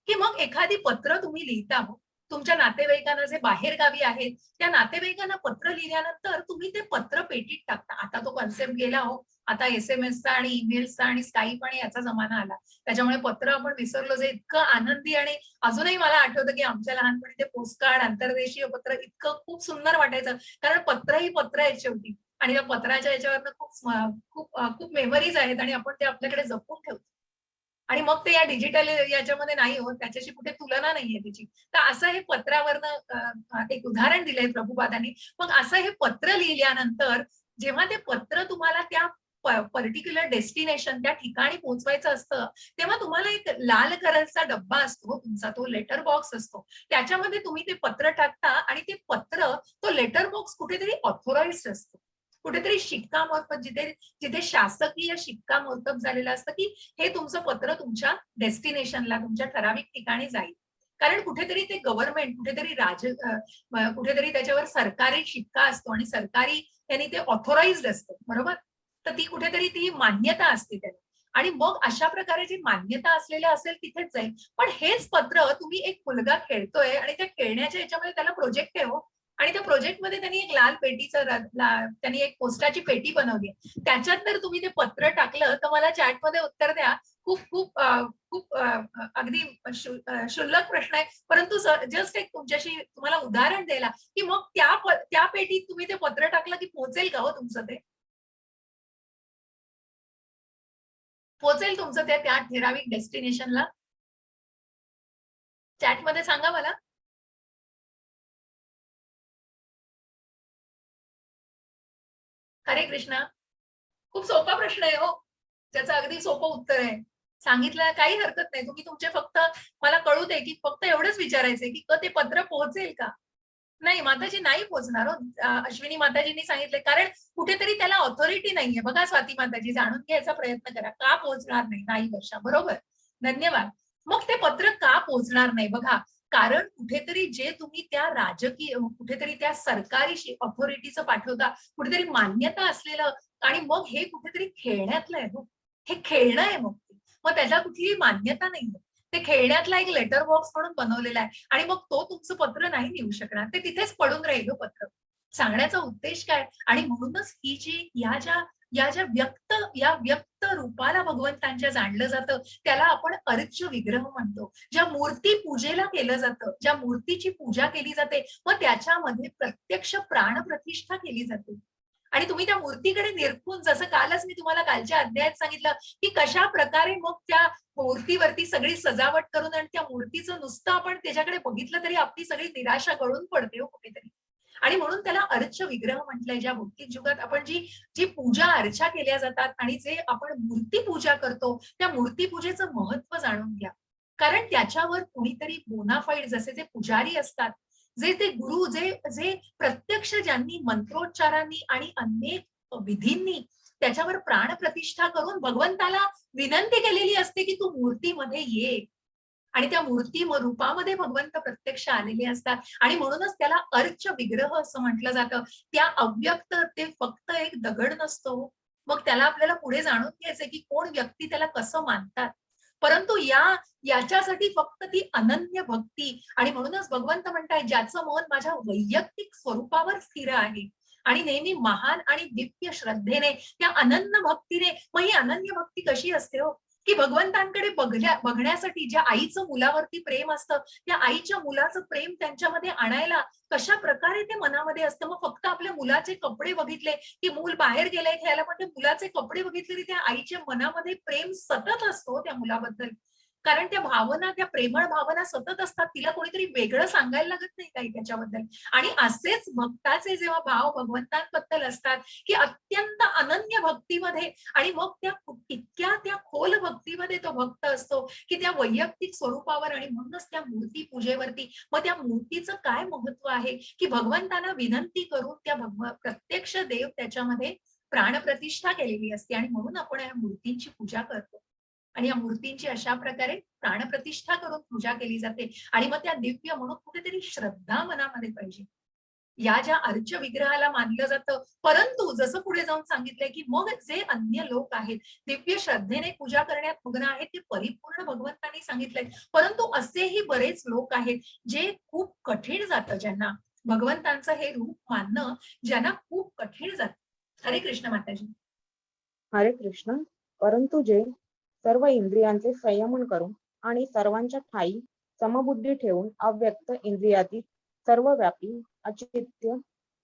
की मग एखादी पत्र तुम्ही लिहिता हो तुमच्या नातेवाईकांना जे बाहेर गावी आहेत, त्या नातेवाईकांना पत्र लिहिल्यानंतर तुम्ही ते पत्र पेटीत टाकता. आता तो कन्सेप्ट गेला हो, आता SMS चा आणि ईमेल्सचा आणि स्काईप आणि याचा जमाना आला, त्याच्यामुळे पत्र आपण विसरलो. जे इतकं आनंदी आणि अजूनही मला आठवतं की आमच्या लहानपणी ते पोस्टकार्ड, आंतरदेशीय पत्र इतकं खूप सुंदर वाटायचं, कारण पत्र ही पत्र आहेत शेवटी आणि त्या पत्राच्या याच्यावरनं खूप खूप खूप मेमरीज आहेत आणि आपण ते आपल्याकडे जपून ठेवतो. आणि मग ते या डिजिटल याच्यामध्ये नाही होत, त्याच्याशी कुठे तुलना नाहीये त्याची. तर असं हे पत्रावरनं एक उदाहरण दिलंय प्रभुपादांनी. मग असं हे पत्र लिहिल्यानंतर जेव्हा ते पत्र तुम्हाला त्या पर्टिक्युलर डेस्टिनेशन, त्या ठिकाणी पोहोचवायचं असतं, तेव्हा तुम्हाला एक लाल कलरचा डब्बा असतो तुमचा, तो लेटर बॉक्स असतो, त्याच्यामध्ये तुम्ही ते पत्र टाकता आणि ते पत्र, तो लेटर बॉक्स कुठेतरी ऑथोराइज्ड असतो, कुठेतरी शिक्का मोर्तब, जिथे शासकीय शिक्का मोर्तब झालेला असतं की हे तुमचं पत्र तुमच्या डेस्टिनेशनला, तुमच्या ठराविक ठिकाणी जाईल. कारण कुठेतरी ते गव्हर्नमेंट, कुठेतरी कुठेतरी त्याच्यावर सरकारी शिक्का असतो आणि सरकारी त्यांनी ते ऑथोराइज्ड असतं, बरोबर. तर ती कुठेतरी ती मान्यता असते त्याला, आणि मग अशा प्रकारे जी मान्यता असलेलं असेल तिथेच जाईल. पण हेच पत्र तुम्ही, एक मुलगा खेळतोय आणि त्या खेळण्याच्या याच्यामध्ये त्याला प्रोजेक्ट आहे हो, आणि त्या प्रोजेक्टमध्ये त्यांनी एक लाल पेटीचं त्यांनी एक पोस्टाची पेटी बनवली, त्याच्यात जर तुम्ही ते पत्र टाकलं तर मला चॅटमध्ये उत्तर द्या. खूप खूप खूप अगदी क्षुल्लक प्रश्न आहे, परंतु जस्ट एक तुमच्याशी तुम्हाला उदाहरण द्यायला की मग त्या पेटीत तुम्ही ते पत्र टाकलं की पोहोचेल का हो तुमचं, ते पोहोचेल तुमचं त्या ठराविक डेस्टिनेशनला? चॅटमध्ये सांगा मला. हरे कृष्णा. खूप सोपा प्रश्न आहे हो, त्याचं अगदी सोपं उत्तर आहे. सांगितलं काही हरकत नाही, तुम्ही तुमचे फक्त मला कळू दे की फक्त एवढंच विचारायचंय की ते पत्र पोहोचेल का. नाही माताजी, नाही पोहोचणार हो. अश्विनी माताजींनी सांगितले, कारण कुठेतरी त्याला ऑथॉरिटी नाहीये. बघा स्वाती माताजी, जाणून घ्यायचा प्रयत्न करा का पोहोचणार नाही वर्षा, बरोबर. धन्यवाद. मग ते पत्र का पोहोचणार नाही, बघा, कारण कुठेतरी जे तुम्ही त्या राजकीय, कुठेतरी त्या सरकारी ऑथॉरिटीचं पाठवता, कुठेतरी मान्यता असलेलं, आणि मग हे कुठेतरी खेळण्यातलं आहे हो, हे खेळणं आहे. मग त्याला कुठलीही मान्यता नाहीये, ते खेळण्यातला एक लेटर बॉक्स म्हणून बनवलेला आहे, आणि मग तो तुमचं पत्र नाही लिहू शकणार, ते तिथेच पडून राहिलं पत्र. सांगण्याचा उद्देश काय, आणि म्हणूनच ही जी या ज्या व्यक्त रूपाला भगवंतांच्या जाणलं जातं, त्याला आपण अर्च्य विग्रह म्हणतो. ज्या मूर्ती पूजेला केलं जातं, ज्या मूर्तीची पूजा केली जाते, मग त्याच्यामध्ये प्रत्यक्ष प्राणप्रतिष्ठा केली जाते. आणि तुम्ही त्या मूर्तीकडे निरखून, जसं कालच मी तुम्हाला कालच्या अध्यायात सांगितलं की कशा प्रकारे मग त्या मूर्तीवरती सगळी सजावट करून, आणि त्या मूर्तीचं नुसतं आपण त्याच्याकडे बघितलं तरी आपली सगळी निराशा गळून पडते हो कुठेतरी. आणि म्हणून त्याला अर्च्य विग्रह म्हटलंय. ज्या भौतिक युगात आपण जी पूजा अर्चा केल्या जातात आणि जे आपण मूर्ती पूजा करतो, त्या मूर्ती पूजेचं महत्व जाणून घ्या. कारण त्याच्यावर कोणीतरी बोनाफाईड, जसे ते पुजारी असतात, जे ते गुरु, जे प्रत्यक्ष ज्यांनी मंत्रोच्चारांनी आणि अनेक विधींनी त्याच्यावर प्राणप्रतिष्ठा करून भगवंताला विनंती केलेली असते की तू मूर्तीमध्ये ये, आणि त्या मूर्ती रूपामध्ये भगवंत प्रत्यक्ष आलेले असतात. आणि म्हणूनच त्याला अर्च्य विग्रह असं म्हटलं जातं. त्या अव्यक्त, ते फक्त एक दगड नसतो, मग त्याला आपल्याला पुढे जाणून घ्यायचंय की कोण व्यक्ती त्याला कसं मानतात. परंतु याच्यासाठी फक्त ती अनन्य भक्ती, आणि म्हणूनच भगवंत म्हणताय, ज्याचं मन माझ्या वैयक्तिक स्वरूपावर स्थिर आहे आणि नेहमी महान आणि दिव्य श्रद्धेने, त्या अनन्य भक्तीने. मग ही अनन्य भक्ती कशी असते हो, की भगवंतांकडे बघण्यासाठी ज्या आईचं मुलावरती प्रेम असतं, त्या आईच्या मुलाचं प्रेम त्यांच्यामध्ये आणायला कशा प्रकारे ते मनामध्ये असतं. मग फक्त आपल्या मुलाचे कपडे बघितले की मूल बाहेर गेलंय खेळायला, पण ते मुलाचे कपडे बघितले की त्या आईच्या मनामध्ये प्रेम सतत असतो त्या मुलाबद्दल. कारण त्या भावना, त्या प्रेमळ भावना सतत असतात. तिला कोणीतरी वेगळं सांगायला लागत नाही काही त्याच्याबद्दल. आणि असेच भक्ताचे जेव्हा भाव भगवंतांबद्दल असतात की अत्यंत अनन्य भक्तीमध्ये, आणि मग इतक्या त्या खोल भक्तीमध्ये तो भक्त असतो की त्या वैयक्तिक स्वरूपावर, आणि म्हणूनच त्या मूर्ती पूजेवरती, मग त्या मूर्तीचं काय महत्व आहे की भगवंतांना विनंती करून त्या प्रत्यक्ष देव त्याच्यामध्ये प्राणप्रतिष्ठा केलेली असते, आणि म्हणून आपण या मूर्तींची पूजा करतो. आणि या मूर्तींची अशा प्रकारे प्राणप्रतिष्ठा करून पूजा केली जाते. आणि मग त्या दिव्य म्हणून कुठेतरी श्रद्धा मनामध्ये पाहिजे. या ज्या अर्च विग्रहाला मानलं जातं, परंतु जसं पुढे जाऊन सांगितलंय की मग जे अन्य लोक आहेत, दिव्य श्रद्धेने पूजा करण्यात मग्न आहेत, ते परिपूर्ण भगवंतांनी सांगितलंय. परंतु असेही बरेच लोक आहेत जे खूप कठीण जातं, ज्यांना भगवंतांचं हे रूप मानणं ज्यांना खूप कठीण जातं. हरे कृष्ण माताजी. हरे कृष्ण. परंतु जे सर्व इंद्रियांचे संयमन करून आणि सर्वांच्या ठायी समबुद्धी ठेवून अव्यक्त इंद्रियातील सर्वव्यापी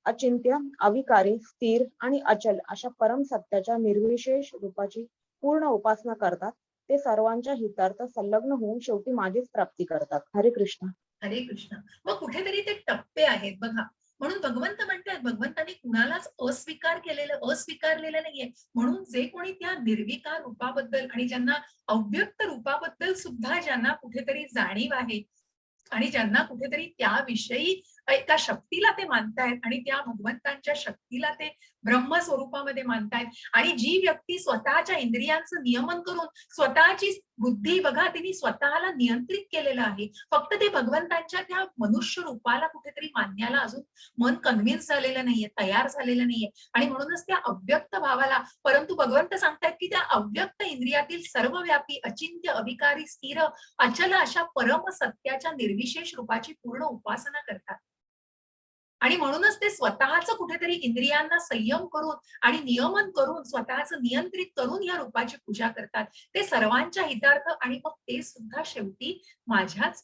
अचिंत्य अविकारी स्थिर आणि अचल अशा परम सत्याच्या निर्विशेष रूपाची पूर्ण उपासना करतात, ते सर्वांच्या हितार्थ संलग्न होऊन शेवटी माझीच प्राप्ती करतात. हरे कृष्ण. हरे कृष्ण. मग कुठेतरी ते टप्पे आहेत बघा. म्हणून भगवंत म्हणतात, भगवंतांनी कुणालाच अस्वीकारलेलं नाहीये. म्हणून जे कोणी त्या निर्विकार रूपाबद्दल आणि ज्यांना अव्यक्त रूपाबद्दल सुद्धा ज्यांना कुठेतरी जाणीव आहे, आणि ज्यांना कुठेतरी त्याविषयी एका शक्तीला ते मानतायत, आणि त्या भगवंतांच्या शक्तीला ते ब्रह्म स्वरूपामध्ये मानतायत, आणि जी व्यक्ती स्वतःच्या इंद्रियांचं नियमन करून स्वतःची बुद्धी बघा तिने स्वतःला नियंत्रित केलेलं आहे, फक्त ते भगवंतांच्या त्या मनुष्य रूपाला कुठेतरी मानण्याला अजून मन कन्व्हिन्स झालेलं नाहीये, तयार झालेलं नाहीये, आणि म्हणूनच त्या अव्यक्त भावाला, परंतु भगवंत सांगतायत की त्या अव्यक्त इंद्रियातील सर्वव्यापी अचिंत्य अविकारी स्थिर अचल अशा परम सत्याच्या निर्विशेष रूपाची पूर्ण उपासना करतात. आणि म्हणूनच ते स्वतःच कुठेतरी इंद्रियांना संयम करून आणि नियमन करून स्वतःच नियंत्रित करून या रूपाची पूजा करतात. ते सर्वांच्या हितार्थ, आणि मग ते सुद्धा शेवटी माझ्याच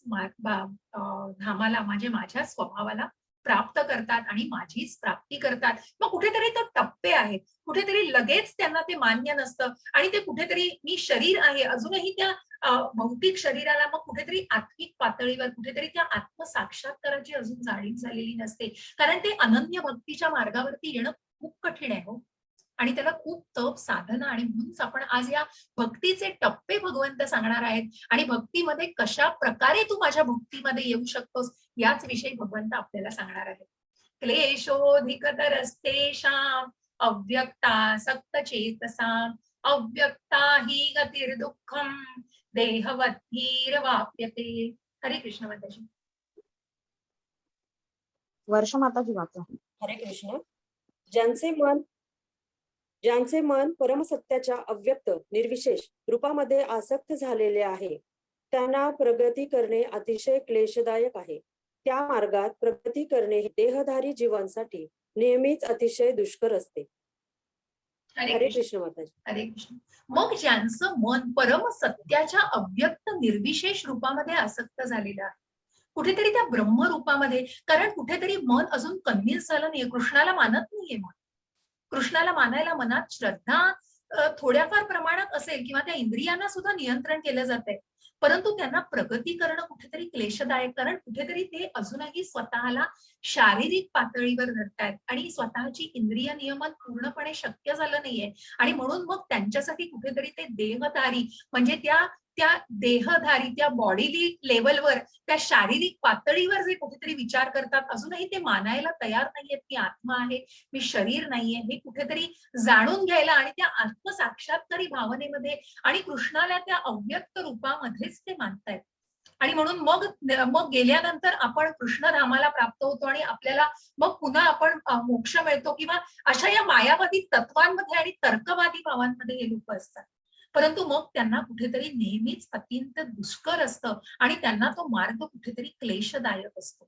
धामाला, माझ्याच स्वभावाला प्राप्त करतात आणि माझीच प्राप्ती करतात. मग कुठेतरी तो टप्पे आहेत, कुठेतरी लगेच त्यांना ते मान्य नसतं, आणि ते कुठेतरी मी शरीर आहे अजूनही त्या भौतिक शरीराला मग कुठेतरी आत्मिक पातळीवर कुठेतरी त्या आत्मसाक्षात्काराची अजून जाणीव झालेली नसते. कारण ते अनन्य भक्तीच्या मार्गावरती येणं खूप कठीण आहे हो, आणि त्याला खूप तप साधना, आणि म्हणूनच आपण आज या भक्तीचे टप्पे भगवंत सांगणार आहेत, आणि भक्तीमध्ये कशा प्रकारे तू माझ्या भक्तीमध्ये येऊ शकतोस याच विषयी भगवंत आपल्याला सांगणार आहेत. क्लेशोधिकतरस्तेषां अव्यक्ता चेतसां अव्यक्ता हि गतिर्दुःखम देहवद्भिर्वाप्यते. हरे कृष्ण माताजी. वर्ष माताजी वाचा. हरे कृष्ण. ज्यांचे मन परमसत्याच्या अव्यक्त निर्विशेष रूपामध्ये आसक्त झालेले आहे, त्यांना प्रगती करणे अतिशय क्लेशदायक आहे. त्या मार्गात प्रगती करणे देहधारी जीवांसाठी नेहमीच अतिशय दुष्कर असते. हरे कृष्ण माताजी. हरे कृष्ण. मग ज्यांचं मन परम सत्याच्या अव्यक्त निर्विशेष रूपामध्ये आसक्त झालेलं आहे, कुठेतरी त्या ब्रह्म रूपामध्ये, कारण कुठेतरी मन अजून कन्व्हिन्स झालं नाहीये, कृष्णाला मानत नाहीये मन. कृष्णाला मानायला मनात श्रद्धा थोड्याफार प्रमाणात असेल, किंवा त्या इंद्रियांना सुद्धा नियंत्रण केलं जातंय, परंतु त्यांना प्रगती करणं कुठेतरी क्लेशदायक, कारण कुठेतरी ते अजूनही स्वतःला शारीरिक पातळीवर धरतायत, आणि स्वतःची इंद्रिय नियमन पूर्णपणे शक्य झालं नाहीये, आणि म्हणून मग त्यांच्यासाठी कुठेतरी ते देहधारी म्हणजे त्या त्या देहधारी त्या बॉडी लेवलवर, त्या शारीरिक पातळीवर जे कुठेतरी विचार करतात, अजूनही ते मानायला तयार नाहीयेत की आत्मा आहे, मी शरीर नाहीये, हे कुठेतरी जाणून घ्यायला आणि त्या आत्मसाक्षात्कारी भावनेमध्ये आणि कृष्णाला त्या अव्यक्त रूपामध्येच ते मानतायत. आणि म्हणून मग गेल्यानंतर आपण कृष्णधामाला प्राप्त होतो, आणि आपल्याला मग पुन्हा आपण मोक्ष मिळतो, किंवा अशा या मायावादी तत्वांमध्ये आणि तर्कवादी भावांमध्ये हे लोक असतात. परंतु मग त्यांना कुठेतरी नेहमीच अत्यंत दुष्कर असतं, आणि त्यांना तो मार्ग कुठेतरी क्लेशदायक असतो.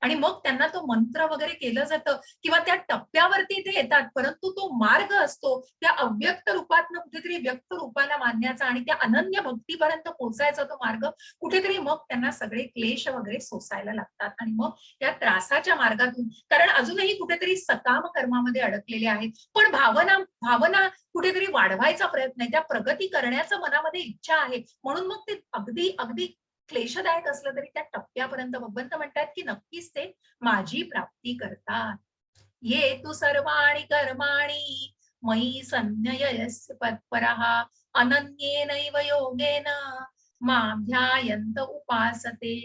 आणि मग त्यांना तो मंत्र वगैरे केलं जातं किंवा त्या टप्प्यावरती ते येतात, परंतु तो मार्ग असतो त्या अव्यक्त रूपातनं कुठेतरी व्यक्त रूपाला मानण्याचा आणि त्या अनन्य भक्तीपर्यंत पोहोचायचा तो मार्ग, कुठेतरी मग त्यांना सगळे क्लेश वगैरे सोसायला लागतात आणि मग त्या त्रासाच्या मार्गातून, कारण अजूनही कुठेतरी सकाम कर्मामध्ये अडकलेले आहेत, पण भावना भावना कुठेतरी वाढवायचा प्रयत्न आहे, त्या प्रगती करण्याचं मनामध्ये इच्छा आहे, म्हणून मग ते अगदी अगदी क्लेशदायक असलं तरी त्या टप्प्यापर्यंत भगवंत म्हणतात की नक्कीच ते माझी प्राप्ती करतात. ये तू सर्वाणि कर्माणि मयि संन्ययस्य तत्परः अनन्येनैव योगेन मां ध्यायन्त उपासते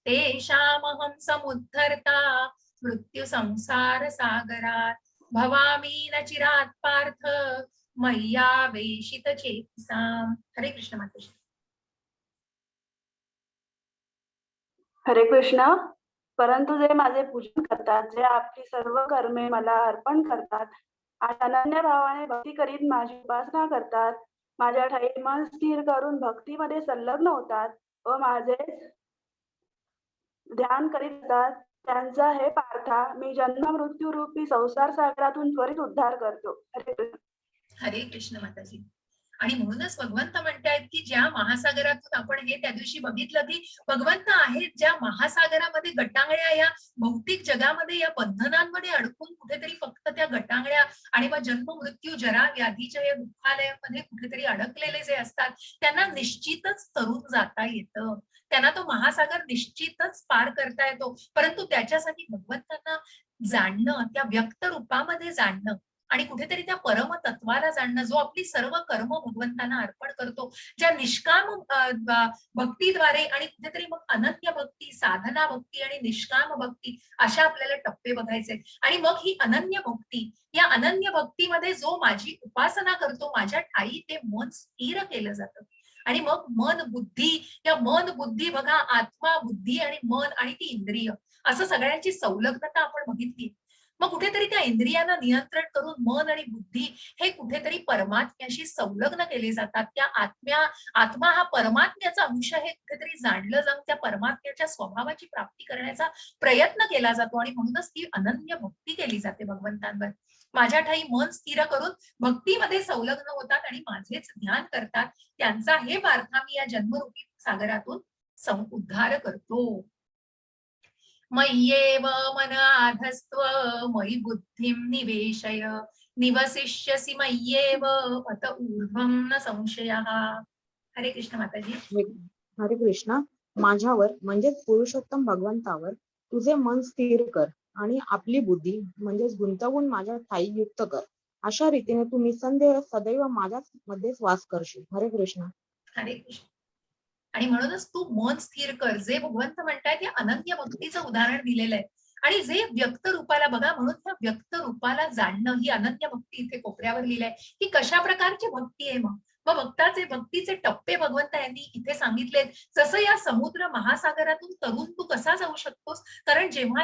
तेषामहं समुद्धर्ता मृत्यु संसार सागरात् भवामि न चिरात् पार्थ मय्यावेशित चेतसाम्. हरे कृष्ण माताजी. हरे कृष्ण. परंतु जे माझे पूजन करतात, जे आपली सर्व कर्मे मला अर्पण करतात आणि अनन्य भावाने भक्ती करीत माझी उपासना करतात, माझ्या ठाई मन स्थिर करून भक्तीमध्ये संलग्न होतात व माझे ध्यान करीत असतात, त्यांचा हे पार्था मी जन्म मृत्यू रूपी संसार सागरातून त्वरित उद्धार करतो. हरे कृष्ण. हरे कृष्ण माताजी. आणि म्हणूनच भगवंत म्हणतायत की ज्या महासागरातून आपण हे त्या दिवशी बघितलं की भगवंत आहेत ज्या महासागरामध्ये गटांगळ्या या भौतिक जगामध्ये या बंधनांमध्ये अडकून कुठेतरी फक्त त्या गटांगळ्या आणि मग जन्म मृत्यू जरा व्याधीच्या या दुःखालयामध्ये कुठेतरी अडकलेले जे असतात त्यांना निश्चितच तरुण जाता येतं, त्यांना तो महासागर निश्चितच पार करता येतो, परंतु त्याच्यासाठी भगवंतांना जाणणं, त्या व्यक्त रूपामध्ये जाणणं आणि कुठेतरी त्या परमतत्वाला जाणणं, जो आपली सर्व कर्म भगवंतांना अर्पण करतो, ज्या निष्काम भक्तीद्वारे आणि कुठेतरी मग अनन्य भक्ती, साधना भक्ती आणि निष्काम भक्ती अशा आपल्याला टप्पे बघायचे. आणि मग ही अनन्य भक्ती, या अनन्य भक्तीमध्ये जो माझी उपासना करतो माझ्या ठाई ते मन स्थिर केलं जातं. आणि मग मन बुद्धी, या मन बुद्धी बघा, आत्मा बुद्धी आणि मन आणि ती इंद्रिय असं सगळ्यांची संलग्नता आपण बघितली. मग कुठेतरी त्या इंद्रियांना नियंत्रण करून मन आणि बुद्धी हे कुठेतरी परमात्म्याशी संलग्न केले जातात. त्या आत्मा हा परमात्म्याचा अंश हे कुठेतरी जाणलं जाऊन त्या परमात्म्याच्या स्वभावाची प्राप्ती करण्याचा प्रयत्न केला जातो आणि म्हणूनच ती अनन्य भक्ती केली जाते भगवंतांवर. माझ्या ठाई मन स्थिर करून भक्तीमध्ये संलग्न होतात आणि माझेच ध्यान करतात, त्यांचा हे पार्था मी या जन्मरूपी सागरातून उद्धार करतो. मय्येव मन आधस्त्व मयि बुद्धिं निवेशय निवसिष्यसि मय्येव अत ऊर्ध्वं न संशयः. हरे कृष्ण माताजी. हरे कृष्ण. माझ्यावर म्हणजेच पुरुषोत्तम भगवंतावर तुझे मन स्थिर कर आणि आपली बुद्धी म्हणजेच गुंतवून माझ्या ठाई युक्त कर. अशा रीतीने तू निसंदेह सदैव माझ्याच मध्ये वास करशील. हरे कृष्ण. हरे कृष्ण. आणि म्हणूनच तू मन स्थिर कर, जे भगवंत म्हणतायत या अनन्य भक्तीचं उदाहरण दिलेलं आहे. आणि जे व्यक्त रूपाला बघा, म्हणून त्या व्यक्त रूपाला जाणणं ही अनन्य भक्ती इथे कोपऱ्यावर लिहिलंय की कशा प्रकारची भक्ती आहे. मग भक्तीचे टप्पे भगवंत यांनी इथे सांगितलेत. जसं या समुद्र महासागरातून तरुण तू कसा जाऊ शकतोस, कारण जेव्हा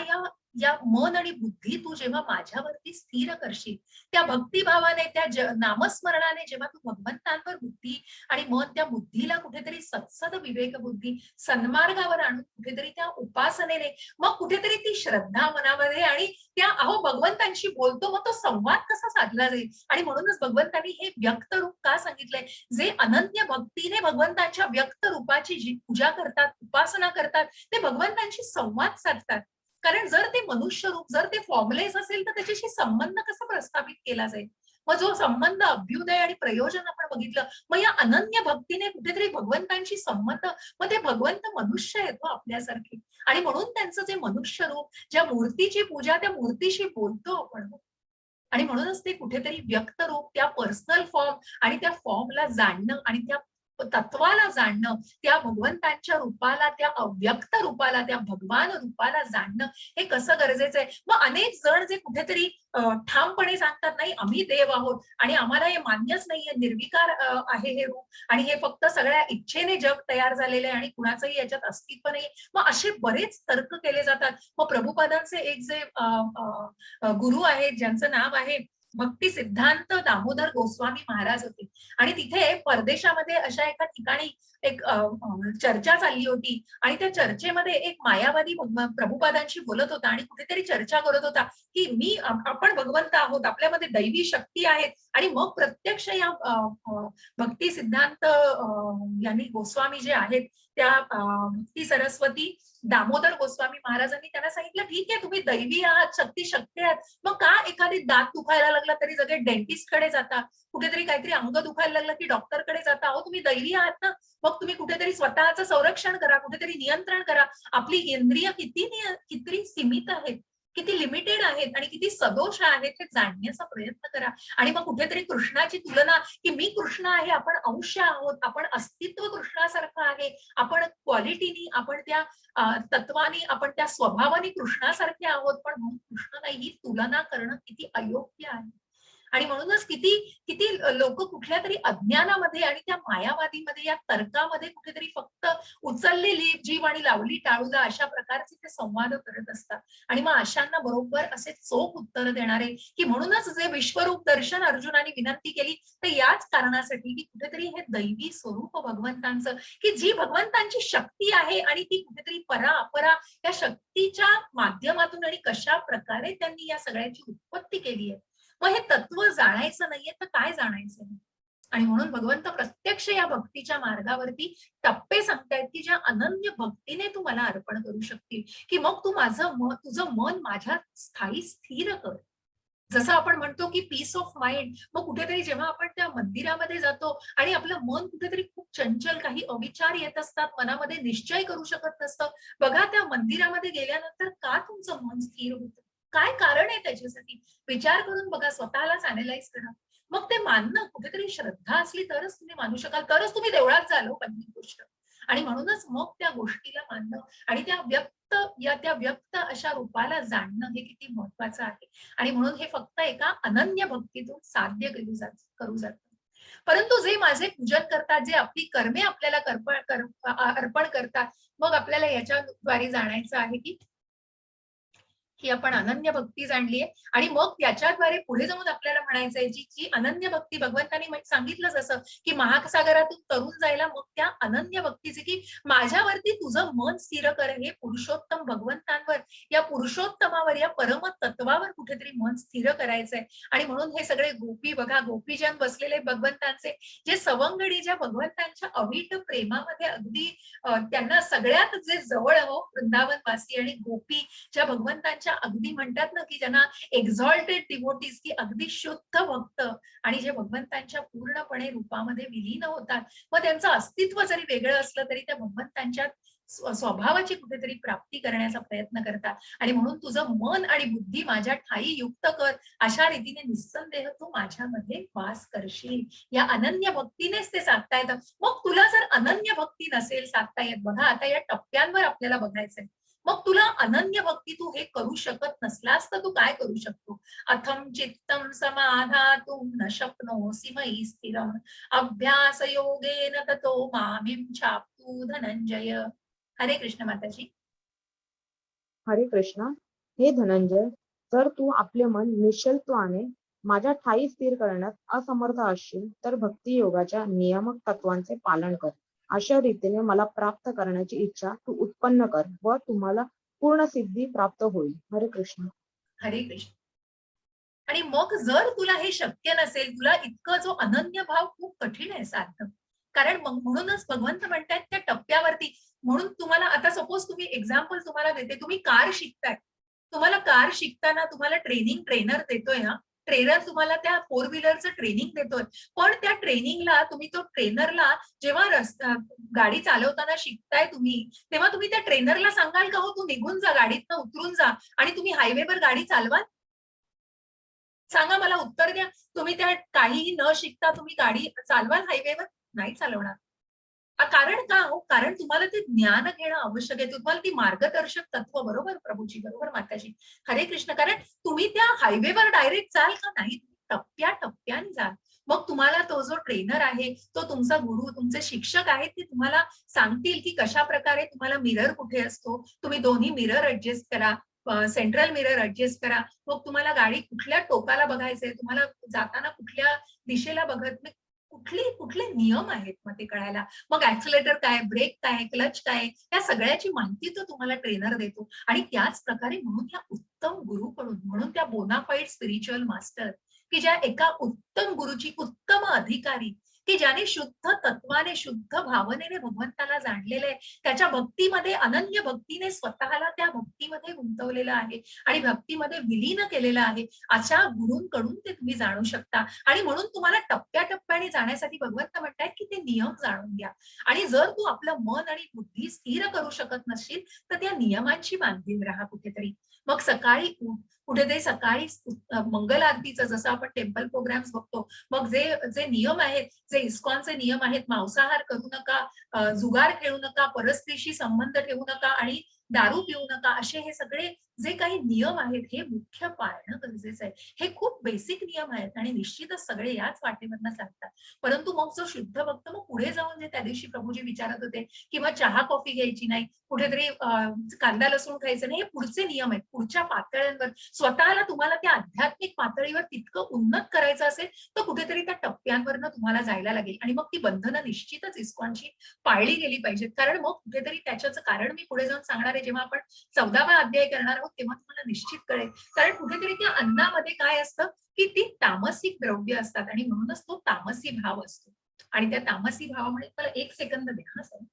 या मन आणि बुद्धी तू जेव्हा माझ्यावरती स्थिर करशील, त्या भक्तिभावाने त्या नामस्मरणाने जेव्हा तू भगवंतांवर बुद्धी आणि मन त्या बुद्धीला कुठेतरी सत्सद विवेक बुद्धी सन्मार्गावर आणून कुठेतरी त्या उपासनेने मग कुठेतरी ती श्रद्धा मनामध्ये आणि त्या भगवंतांशी बोलतो, मग तो संवाद कसा साधला जाईल. आणि म्हणूनच भगवंतांनी हे व्यक्त रूप का सांगितलंय, जे अनन्य भक्तीने भगवंतांच्या व्यक्त रूपाची जी पूजा करतात, उपासना करतात, ते भगवंतांशी संवाद साधतात. कारण जर ते मनुष्य रूप, जर ते फॉर्मलेस असेल तर त्याच्याशी संबंध कसा प्रस्थापित केला जाईल. मग जो संबंध अभ्युदय आणि प्रयोजन आपण बघितलं, मग या अनन्य भक्तीने कुठेतरी भगवंतांशी संबंध, मग ते भगवंत मनुष्य येतो आपल्यासारखे. आणि म्हणून त्यांचं जे मनुष्य रूप, ज्या मूर्तीची पूजा, त्या मूर्तीशी बोलतो आपण. आणि म्हणूनच ते कुठेतरी व्यक्त रूप, त्या पर्सनल फॉर्म आणि त्या फॉर्मला जाणणं आणि त्या तत्वाला जाणणं, त्या भगवंतांच्या रूपाला, त्या अव्यक्त रूपाला, त्या भगवान रूपाला जाणणं हे कसं गरजेचं आहे. मग अनेक जण जे कुठेतरी ठामपणे सांगतात, नाही आम्ही देव आहोत आणि आम्हाला हे मान्यच नाहीये, निर्विकार आहे हे रूप आणि हे फक्त सगळ्या इच्छेने जग तयार झालेलं आहे आणि कुणाचंही याच्यात अस्तित्व नाही. मग असे बरेच तर्क केले जातात. मग प्रभुपादांचे एक जे गुरु आहेत ज्यांचं नाव आहे भक्ती सिद्धांत दामोदर गोस्वामी महाराज होते. आणि तिथे परदेशामध्ये अशा एका ठिकाणी एक चर्चा चालली होती आणि त्या चर्चेमध्ये एक मायावादी प्रभुपादांशी बोलत होता आणि कुठेतरी चर्चा करत होता की आपण भगवंत आहोत, आपल्यामध्ये दैवी शक्ती आहेत. आणि मग प्रत्यक्ष या भक्ती सिद्धांत यांनी गोस्वामी जे आहेत त्या भक्ती सरस्वती दामोदर गोस्वामी महाराजांनी त्यांना सांगितलं, ठीक आहे तुम्ही दैवी आहात, शक्ती आहात, मग का एखादी दात दुखायला लागला तरी सगळे डेंटिस्ट कडे जाता, कुठेतरी काहीतरी अंग दुखायला लागलं की डॉक्टरकडे जाता? अहो तुम्ही दैवी आहात ना, मग तुम्ही कुठेतरी स्वतःचं संरक्षण करा, कुठेतरी नियंत्रण करा. आपली इंद्रिय किती सीमित आहेत, किती लिमिटेड आहेत आणि किती सदोष आहेत हे जाणण्याचा प्रयत्न करा. आणि मग कुठेतरी कृष्णाची तुलना की मी कृष्ण आहे, आपण अंश आहोत, आपण अस्तित्व कृष्णासारखं आहे, आपण क्वालिटीनी, आपण त्या तत्वानी, आपण त्या स्वभावाने कृष्णासारखे आहोत, पण म्हणून कृष्ण नाही, ही तुलना करणं किती अयोग्य आहे. आणि म्हणूनच किती किती लोक कुठल्या तरी अज्ञानामध्ये आणि त्या मायावादीमध्ये, या तर्कामध्ये कुठेतरी फक्त उचललेली जीव आणि लावली टाळूला अशा प्रकारचे ते संवाद करत असतात. आणि मग अशांना बरोबर असे चोख उत्तर देणारे की म्हणूनच जे विश्वरूप दर्शन अर्जुनाने विनंती केली तर याच कारणासाठी की कुठेतरी हे दैवी स्वरूप भगवंतांचं, की जी भगवंतांची शक्ती आहे आणि ती कुठेतरी परा अपरा या शक्तीच्या माध्यमातून आणि कशा प्रकारे त्यांनी या सगळ्याची उत्पत्ती केली आहे. मग हे तत्व जाणायचं नाहीये तर काय जाणायचं नाही. आणि म्हणून भगवंत प्रत्यक्ष या भक्तीच्या मार्गावरती टप्पे सांगतायत की ज्या अनन्य भक्तीने तू मला अर्पण करू शकतील, की मग तू तुझं मन माझ्यात स्थायी स्थिर कर. जसं आपण म्हणतो की पीस ऑफ माइंड. मग कुठेतरी जेव्हा आपण त्या मंदिरामध्ये जातो आणि आपलं मन कुठेतरी खूप चंचल, काही अविचार येत असतात, मनामध्ये निश्चय करू शकत नसतं, बघा त्या मंदिरामध्ये गेल्यानंतर का तुमचं मन स्थिर होतं, काय कारण आहे त्याच्यासाठी? विचार करून बघा, स्वतःलाच अॅनलाइज करा. मग ते मानणं, कुठेतरी श्रद्धा असली तरच तुम्ही मानू शकाल, तरच तुम्ही देवळात जालो पहिली गोष्ट. आणि म्हणूनच मग त्या गोष्टीला मानणं आणि त्या व्यक्त अशा रूपाला जाणणं हे किती महत्वाचं आहे. आणि म्हणून हे फक्त एका अनन्य भक्तीतून साध्य करू जातं. परंतु जे माझे पूजन करतात, जे आपली कर्मे आपल्याला अर्पण करतात, मग आपल्याला याच्याद्वारे जाणायचं आहे की आपण अनन्य भक्ती जाणलीये. आणि मग त्याच्याद्वारे पुढे जाऊन आपल्याला म्हणायचंय जी अनन्य भक्ती भगवंतांनी सांगितलं जसं की महासागरातून तरुण जायला, मग त्या अनन्य भक्तीचे की माझ्यावरती तुझं मन स्थिर कर, हे पुरुषोत्तम भगवंतांवर, या पुरुषोत्तमावर, या परम तत्वावर कुठेतरी मन स्थिर करायचंय. आणि म्हणून हे सगळे गोपी बघा, गोपीजन बसलेले भगवंतांचे, जे सवंगडी ज्या भगवंतांच्या अवीट प्रेमामध्ये अगदी त्यांना सगळ्यात जे जवळ वृंदावनवासी आणि गोपी ज्या भगवंतांच्या अगदी म्हणतात ना की ज्यांना एक्झॉल्टेड डिव्होटीज, की अगदी शुद्ध भक्त आणि जे भगवंतांच्या पूर्णपणे रूपामध्ये विलीन होतात, मग त्यांचं अस्तित्व जरी वेगळं असलं तरी त्या भगवंतांच्या स्वभावाची कुठेतरी प्राप्ती करण्याचा प्रयत्न करतात. आणि म्हणून तुझं मन आणि बुद्धी माझ्या ठाई युक्त कर, अशा रीतीने निस्संदेह तू माझ्यामध्ये वास करशील. या अनन्य भक्तीनेच ते साधता येतं. मग तुला जर अनन्य भक्ती नसेल साधता येत, बघा आता या टप्प्यांवर आपल्याला बघायचंय, मग तुला अनन्य भक्ती तू हे करू शकत नसलास तर तू काय करू शकतो? अथम चित्तम समाधातुं न शक्नोसि मयि स्थिरम् अभ्यास योगेन ततो मामिं चाप्तु धनंजय. हरे कृष्ण माताजी. हरे कृष्ण. हे धनंजय, जर तू आपले मन निश्चलत्वाने माझ्या ठाई स्थिर करण्यात असमर्थ असशील तर भक्ती योगाच्या नियामक तत्वांचे पालन कर. अशा रीतीने मला प्राप्त करण्याची इच्छा तू उत्पन्न कर व तुम्हाला पूर्ण सिद्धी प्राप्त होईल. हरे कृष्ण. हरे कृष्ण. आणि मग जर तुला हे शक्य नसेल, तुला इतकं जो अनन्य भाव खूप कठीण आहे साधणं, कारण म्हणूनच भगवंत म्हणतात त्या टप्प्यावरती. म्हणून तुम्हाला आता सपोज तुम्ही एक्झाम्पल तुम्हाला देते, तुम्ही कार शिकताय, तुम्हाला कार शिकताना तुम्हाला ट्रेनर देतोय ना, ट्रेनर तुम्हाला त्या 4 व्हीलरचं ट्रेनिंग देतोय, पण त्या ट्रेनिंगला तुम्ही तो ट्रेनरला जेव्हा गाडी चालवताना शिकताय तुम्ही, तेव्हा तुम्ही त्या ट्रेनरला सांगाल का हो तू निघून जा, गाडीतनं उतरून जा आणि तुम्ही हायवेवर गाडी चालवाल? सांगा, मला उत्तर द्या. तुम्ही त्या काहीही न शिकता तुम्ही गाडी चालवाल हायवेवर? नाही चालवणार. कारण का हो? कारण तुम्हाला ते ज्ञान घेणं आवश्यक आहे. तुम्हाला ती मार्गदर्शक तत्व, बरोबर प्रभूजी, बरोबर माताजी, हरे कृष्ण. कारण तुम्ही त्या हायवेवर डायरेक्ट जाल का? नाही, टप्प्याटप्प्याने जाल. मग तुम्हाला तो जो ट्रेनर आहे, तो तुमचा गुरु, तुमचे शिक्षक आहेत, ते तुम्हाला सांगतील की कशा प्रकारे तुम्हाला मिरर कुठे असतो, तुम्ही दोन्ही मिरर ऍडजस्ट करा, सेंट्रल मिरर ऍडजस्ट करा. मग तुम्हाला गाडी कुठल्या टोकाला बघायचंय, तुम्हाला जाताना कुठल्या दिशेला बघत कुठले नियम आहेत मग ते कळायला. मग ऍक्सिलेटर काय, ब्रेक काय, क्लच काय, या सगळ्याची माहिती तो तुम्हाला ट्रेनर देतो. आणि त्याच प्रकारे म्हणून या उत्तम गुरुकडून, म्हणून त्या बोनाफाईड स्पिरिच्युअल मास्टर की ज्या एका उत्तम गुरुची उत्तम अधिकारी, की ज्याने शुद्ध तत्वाने, शुद्ध भावनेने भगवंताला जाणलेलं आहे, त्याच्या भक्तीमध्ये, अनन्य भक्तीने स्वतःला त्या भक्तीमध्ये गुंतवलेलं आहे आणि भक्तीमध्ये विलीन केलेलं आहे, अशा गुरूंकडून ते तुम्ही जाणू शकता. आणि म्हणून तुम्हाला टप्प्याटप्प्याने जाण्यासाठी भगवंत म्हणतायत की ते नियम जाणून घ्या. आणि जर तू आपलं मन आणि बुद्धी स्थिर करू शकत नसशील तर त्या नियमांची बांधील राहा कुठेतरी. मग सकाळी कुठेतरी सकाळी मंगल आरतीचं जसं आपण टेम्पल प्रोग्राम्स बघतो, मग जे जे नियम आहेत, जे इस्कॉनचे नियम आहेत, मांसाहार करू नका, जुगार खेळू नका, परस्त्रीशी संबंध ठेवू नका आणि दारू पिऊ नका, असे हे सगळे जे काही नियम आहेत हे मुख्य पाळणं गरजेचं आहे. हे खूप बेसिक नियम आहेत आणि निश्चितच सगळे याच वाटेवरनं चालतात. परंतु मग जो शुद्ध भक्त मग पुढे जाऊन जे त्या दिवशी प्रभूजी विचारत होते किंवा चहा कॉफी घ्यायची नाही, कुठेतरी कांदा लसूण खायचं नाही, हे पुढचे नियम आहेत, पुढच्या पातळ्यांवर. स्वतःला तुम्हाला त्या आध्यात्मिक पातळीवर तितकं उन्नत करायचं असेल तर कुठेतरी त्या टप्प्यांवरनं तुम्हाला जायला लागेल. आणि मग ती बंधनं निश्चितच इस्कॉनची पाळली गेली पाहिजेत. कारण मग कुठेतरी त्याच्याच कारण मी पुढे जाऊन सांगणार आहे, जेव्हा आपण 14वा अध्याय करणार आहोत तेव्हा तुम्हाला निश्चित कळेल. कारण कुठेतरी त्या अन्नामध्ये काय असतं की ती तामसिक द्रव्य असतात आणि म्हणूनच तो तामसी भाव असतो. आणि त्या तामसी भावामुळे मला 1 सेकंद द्या हा सर.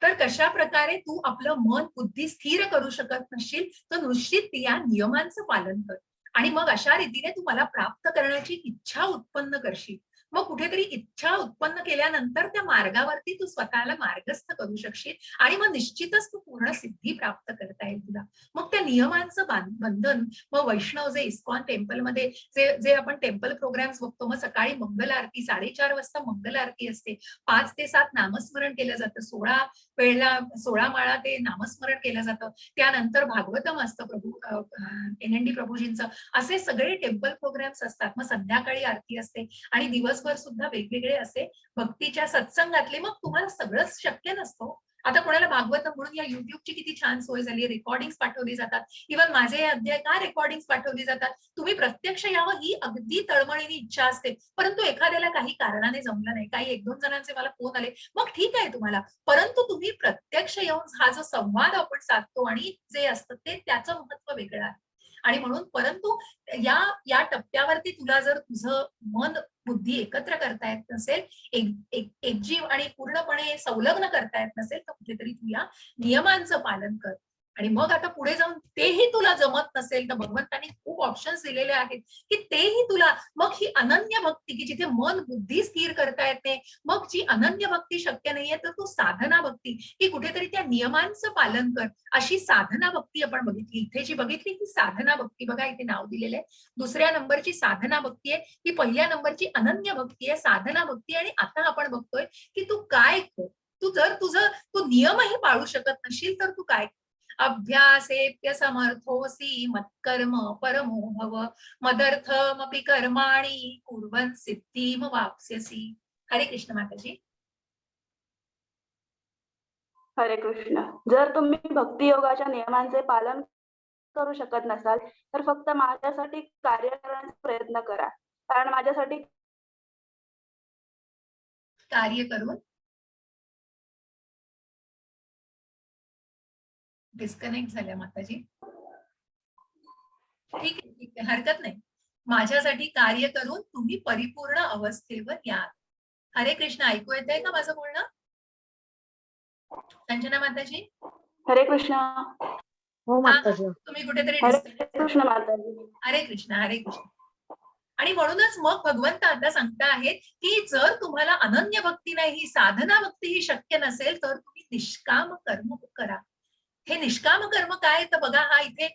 तर कशा प्रकारे तू आपलं मन बुद्धी स्थिर करू शकत नसशील तर निश्चित या नियमांचं पालन कर. आणि मग अशा रीतीने तू मला प्राप्त करण्याची इच्छा उत्पन्न करशील. मग कुठेतरी इच्छा उत्पन्न केल्यानंतर त्या मार्गावरती तू स्वतःला मार्गस्थ करू शकशील आणि मग निश्चितच तू पूर्ण सिद्धी प्राप्त करता येईल तुला. मग त्या नियमांचं बंधन, मग वैष्णव जे इस्कॉन टेम्पलमध्ये जे आपण टेम्पल प्रोग्राम्स बघतो, मग सकाळी मंगल आरती 4:30 वाजता मंगल आरती असते, 5 ते 7 नामस्मरण केलं जातं, 16 माळा ते नामस्मरण केलं जातं, त्यानंतर भागवतम असतं NND प्रभूजींचं. असे सगळे टेम्पल प्रोग्राम्स असतात. मग संध्याकाळी आरती असते आणि दिवसभर सुद्धा वेगवेगळे असे भक्तीच्या सत्संगातले. मग तुम्हाला सगळंच शक्य नसतं. आता कोणाला भागवतम म्हणून या युट्यूबची किती छान सोय झाली, रेकॉर्डिंग पाठवली जातात. इव्हन माझे अध्याय का रेकॉर्डिंग पाठवली जातात, तुम्ही प्रत्यक्ष यावं ही अगदी तळमळीने इच्छा असते. परंतु एखाद्याला काही कारणाने जमलं नाही, काही 1-2 जणांचे मला फोन आले, मग ठीक आहे तुम्हाला, परंतु तुम्ही प्रत्यक्ष येऊन हा जो संवाद आपण साधतो आणि जे असतं ते त्याचं महत्व वेगळं आहे. आणि म्हणून परंतु या टप्प्यावरती तुला जर तुझं मन बुद्धी एकत्र करता येत नसेल, एकजीव आणि पूर्णपणे संलग्न करता येत नसेल तर कुठेतरी तू या नियमांचं पालन कर. आणि मग आता पुढे जाऊन तेही तुला जमत नसेल तर भगवंतांनी खूप ऑप्शन्स दिलेले आहेत की तेही तुला, मग ही अनन्य भक्ती की जिथे मन बुद्धी स्थिर करता येते, मग जी अनन्य भक्ती शक्य नाहीये तर तू साधना भक्ती की कुठेतरी त्या नियमांचं पालन कर, अशी साधना भक्ती आपण बघितली. इथे जी बघितली ती साधना भक्ती, बघा इथे नाव दिलेलं आहे. 2ऱ्या नंबरची साधना भक्ती आहे, ही 1ल्या नंबरची अनन्य भक्ती आहे, साधना भक्ती. आणि आता आपण बघतोय की तू काय कर, तू जर तू नियमही पाळू शकत नसशील तर तू काय. अभ्यासेप्य समर्थोसी मत्कर्म परमो भव मदर्थमपि कर्माणि कुर्वन् सिद्धिम वाप्स्यसि. हरे कृष्ण माताजी. हरे कृष्ण. जर तुम्ही भक्ती योगाच्या नियमांचे पालन करू शकत नसाल तर फक्त माझ्यासाठी कार्य करण्याचा प्रयत्न करा. कारण माझ्यासाठी कार्य करून डिस्कनेक्ट झाल्या माताजी. ठीक आहे, हरकत नाही. माझ्यासाठी कार्य करून तुम्ही परिपूर्ण अवस्थेवर या. हरे कृष्ण. ऐकू येत आहे का माझं बोलणं संजना माताजी? हरे कृष्ण. हो माताजी. तुम्ही कुठेतरी हरे कृष्ण माताजी. हरे कृष्ण. हरे कृष्ण. आणि म्हणूनच मग भगवंत आता सांगता आहेत की जर तुम्हाला अनन्य भक्ती नाही, साधना भक्ती ही शक्य नसेल, तर तुम्ही निष्काम कर्म करा. हे निष्काम कर्म काय तर बघा, हा इथे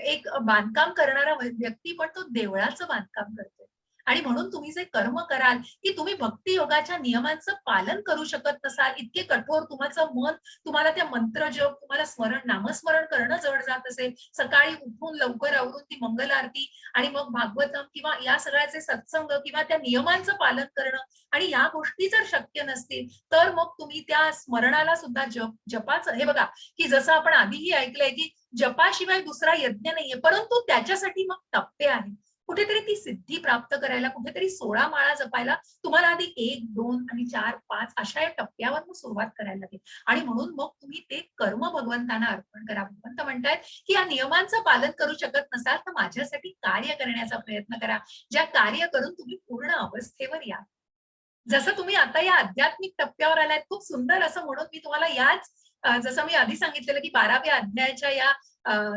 एक बांधकाम करणारा व्यक्ती पण तो देवळाचं बांधकाम करतोय. आणि म्हणून तुम्ही जे कर्म कराल की तुम्ही भक्ती योगाच्या नियमांचं पालन करू शकत नसाल, इतके कठोर तुमचं मन, तुम्हाला त्या मंत्र जप, तुम्हाला नामस्मरण करणं जड जात असेल, सकाळी उठून लवकर आवरून ती मंगल आरती आणि मग भागवतम किंवा या सगळ्याचे सत्संग किंवा त्या नियमांचं पालन करणं, आणि या गोष्टी जर शक्य नसतील, तर मग तुम्ही त्या स्मरणाला सुद्धा जपाचं, हे बघा की जसं आपण आधीही ऐकलंय की जपाशिवाय दुसरा यज्ञ नाहीये, परंतु त्याच्यासाठी मग टप्पे आहेत. कुठेतरी ती सिद्धी प्राप्त करायला, कुठेतरी 16 माळा जपायला तुम्हाला आधी 1, 2 आणि 4, 5 अशा या टप्प्यावर मग सुरुवात करायला लागेल. आणि म्हणून मग तुम्ही ते कर्म भगवंतांना अर्पण करा. भगवंत म्हणतायत की या नियमांचं पालन करू शकत नसाल तर माझ्यासाठी कार्य करण्याचा प्रयत्न करा, ज्या कार्य करून तुम्ही पूर्ण अवस्थेवर या. जसं तुम्ही आता या आध्यात्मिक टप्प्यावर आलात, खूप सुंदर असं म्हणून मी तुम्हाला याच जसं मी आधी सांगितलेलं की 12व्या अध्यायाच्या या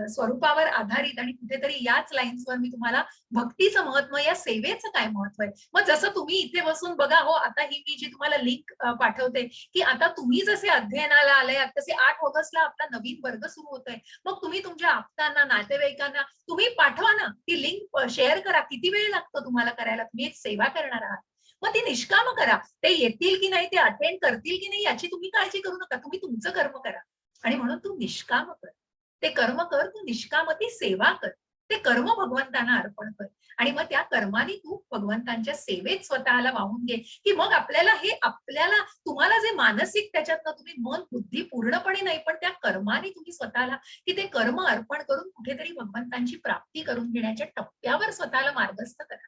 स्वरूपावर आधारित आणि कुठेतरी याच लाईन्सवर मी तुम्हाला भक्तीचं महत्व, या सेवेचं काय महत्व आहे. मग जसं तुम्ही इथे बसून बघा, हो आता ही मी जी तुम्हाला लिंक पाठवते की आता तुम्ही जसे अध्ययनाला आले तसे 8 ऑगस्टला आपला नवीन वर्ग सुरू होतोय. मग तुम्ही तुमच्या आप्तांना, नातेवाईकांना तुम्ही पाठवा ना, ती लिंक शेअर करा. किती वेळ लागतो तुम्हाला करायला, तुम्ही एक सेवा करणार आहात. मग ती निष्काम करा. ते येतील की नाही, ते अटेंड करतील की नाही याची तुम्ही काळजी करू नका. तुम्ही तुमचं कर्म करा. आणि म्हणून तू निष्काम कर, ते कर्म कर, तू निष्कामती सेवा कर, ते कर्म भगवंतांना अर्पण कर. आणि मग त्या कर्माने तू भगवंतांच्या सेवेत स्वतःला वाहून घे, की मग आपल्याला तुम्हाला जे मानसिक त्याच्यातनं तुम्ही मन बुद्धी पूर्णपणे नाही, पण त्या कर्माने तुम्ही स्वतःला की ते कर्म अर्पण करून कुठेतरी भगवंतांची प्राप्ती करून घेण्याच्या टप्प्यावर स्वतःला मार्गस्थ करा.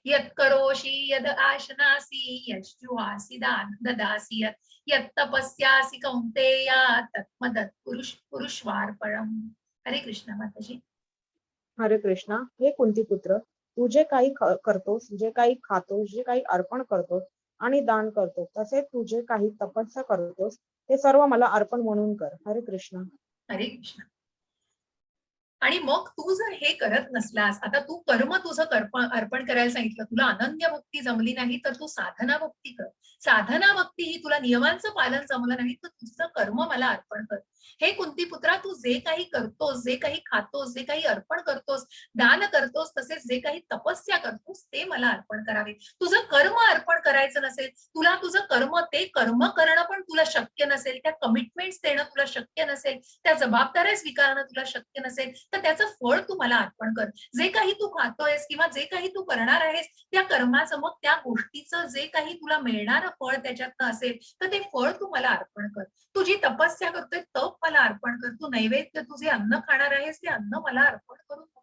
यत् करोषि यद आशनासी यज्जुहासि दान ददासि यत् तपस्यासि कौन्तेय तत्मदत् पुरुषवार्पणम्. हरे कृष्ण माताजी. हरे कृष्णा. हे कुंतीपुत्र, तू जे काही करतोस, जे काही खातोस, जे काही अर्पण करतोस आणि दान करतोस, तसे तू जे काही तपस्या करतोस ते सर्व मला अर्पण म्हणून कर. हरे कृष्ण. हरे कृष्ण. आणि मग तू जर हे करत नसलास, आता तू कर्म तुझं अर्पण करायला सांगितलं, तुला अनन्य भक्ती जमली नाही तर तू साधना भक्ती कर. साधना भक्ती ही तुला नियमांचं पालन जमलं नाही तर तुझं कर्म मला अर्पण कर. हे कुंतीपुत्रा, तू जे काही करतोस, जे काही खातोस, जे काही अर्पण करतोस, दान करतोस, तसेच जे काही तपस्या करतोस ते मला अर्पण करावे. तुझं कर्म अर्पण करायचं नसेल, तुला तुझं कर्म, ते कर्म करणं पण तुला शक्य नसेल, त्या कमिटमेंट्स देणं तुला शक्य नसेल, त्या जबाबदाऱ्या स्वीकारणं तुला शक्य नसेल, तर त्याचं फळ तू मला अर्पण कर. जे काही तू खातोयस किंवा जे काही तू करणार आहेस त्या कर्माचं, मग त्या गोष्टीचं जे काही तुला मिळणारं फळ त्याच्यातनं असेल तर ते फळ तू मला अर्पण कर. तू जी तपस्या करतोय तप मला अर्पण कर. तू नैवेद्य, तू जे अन्न खाणार आहेस ते अन्न मला अर्पण करून खा.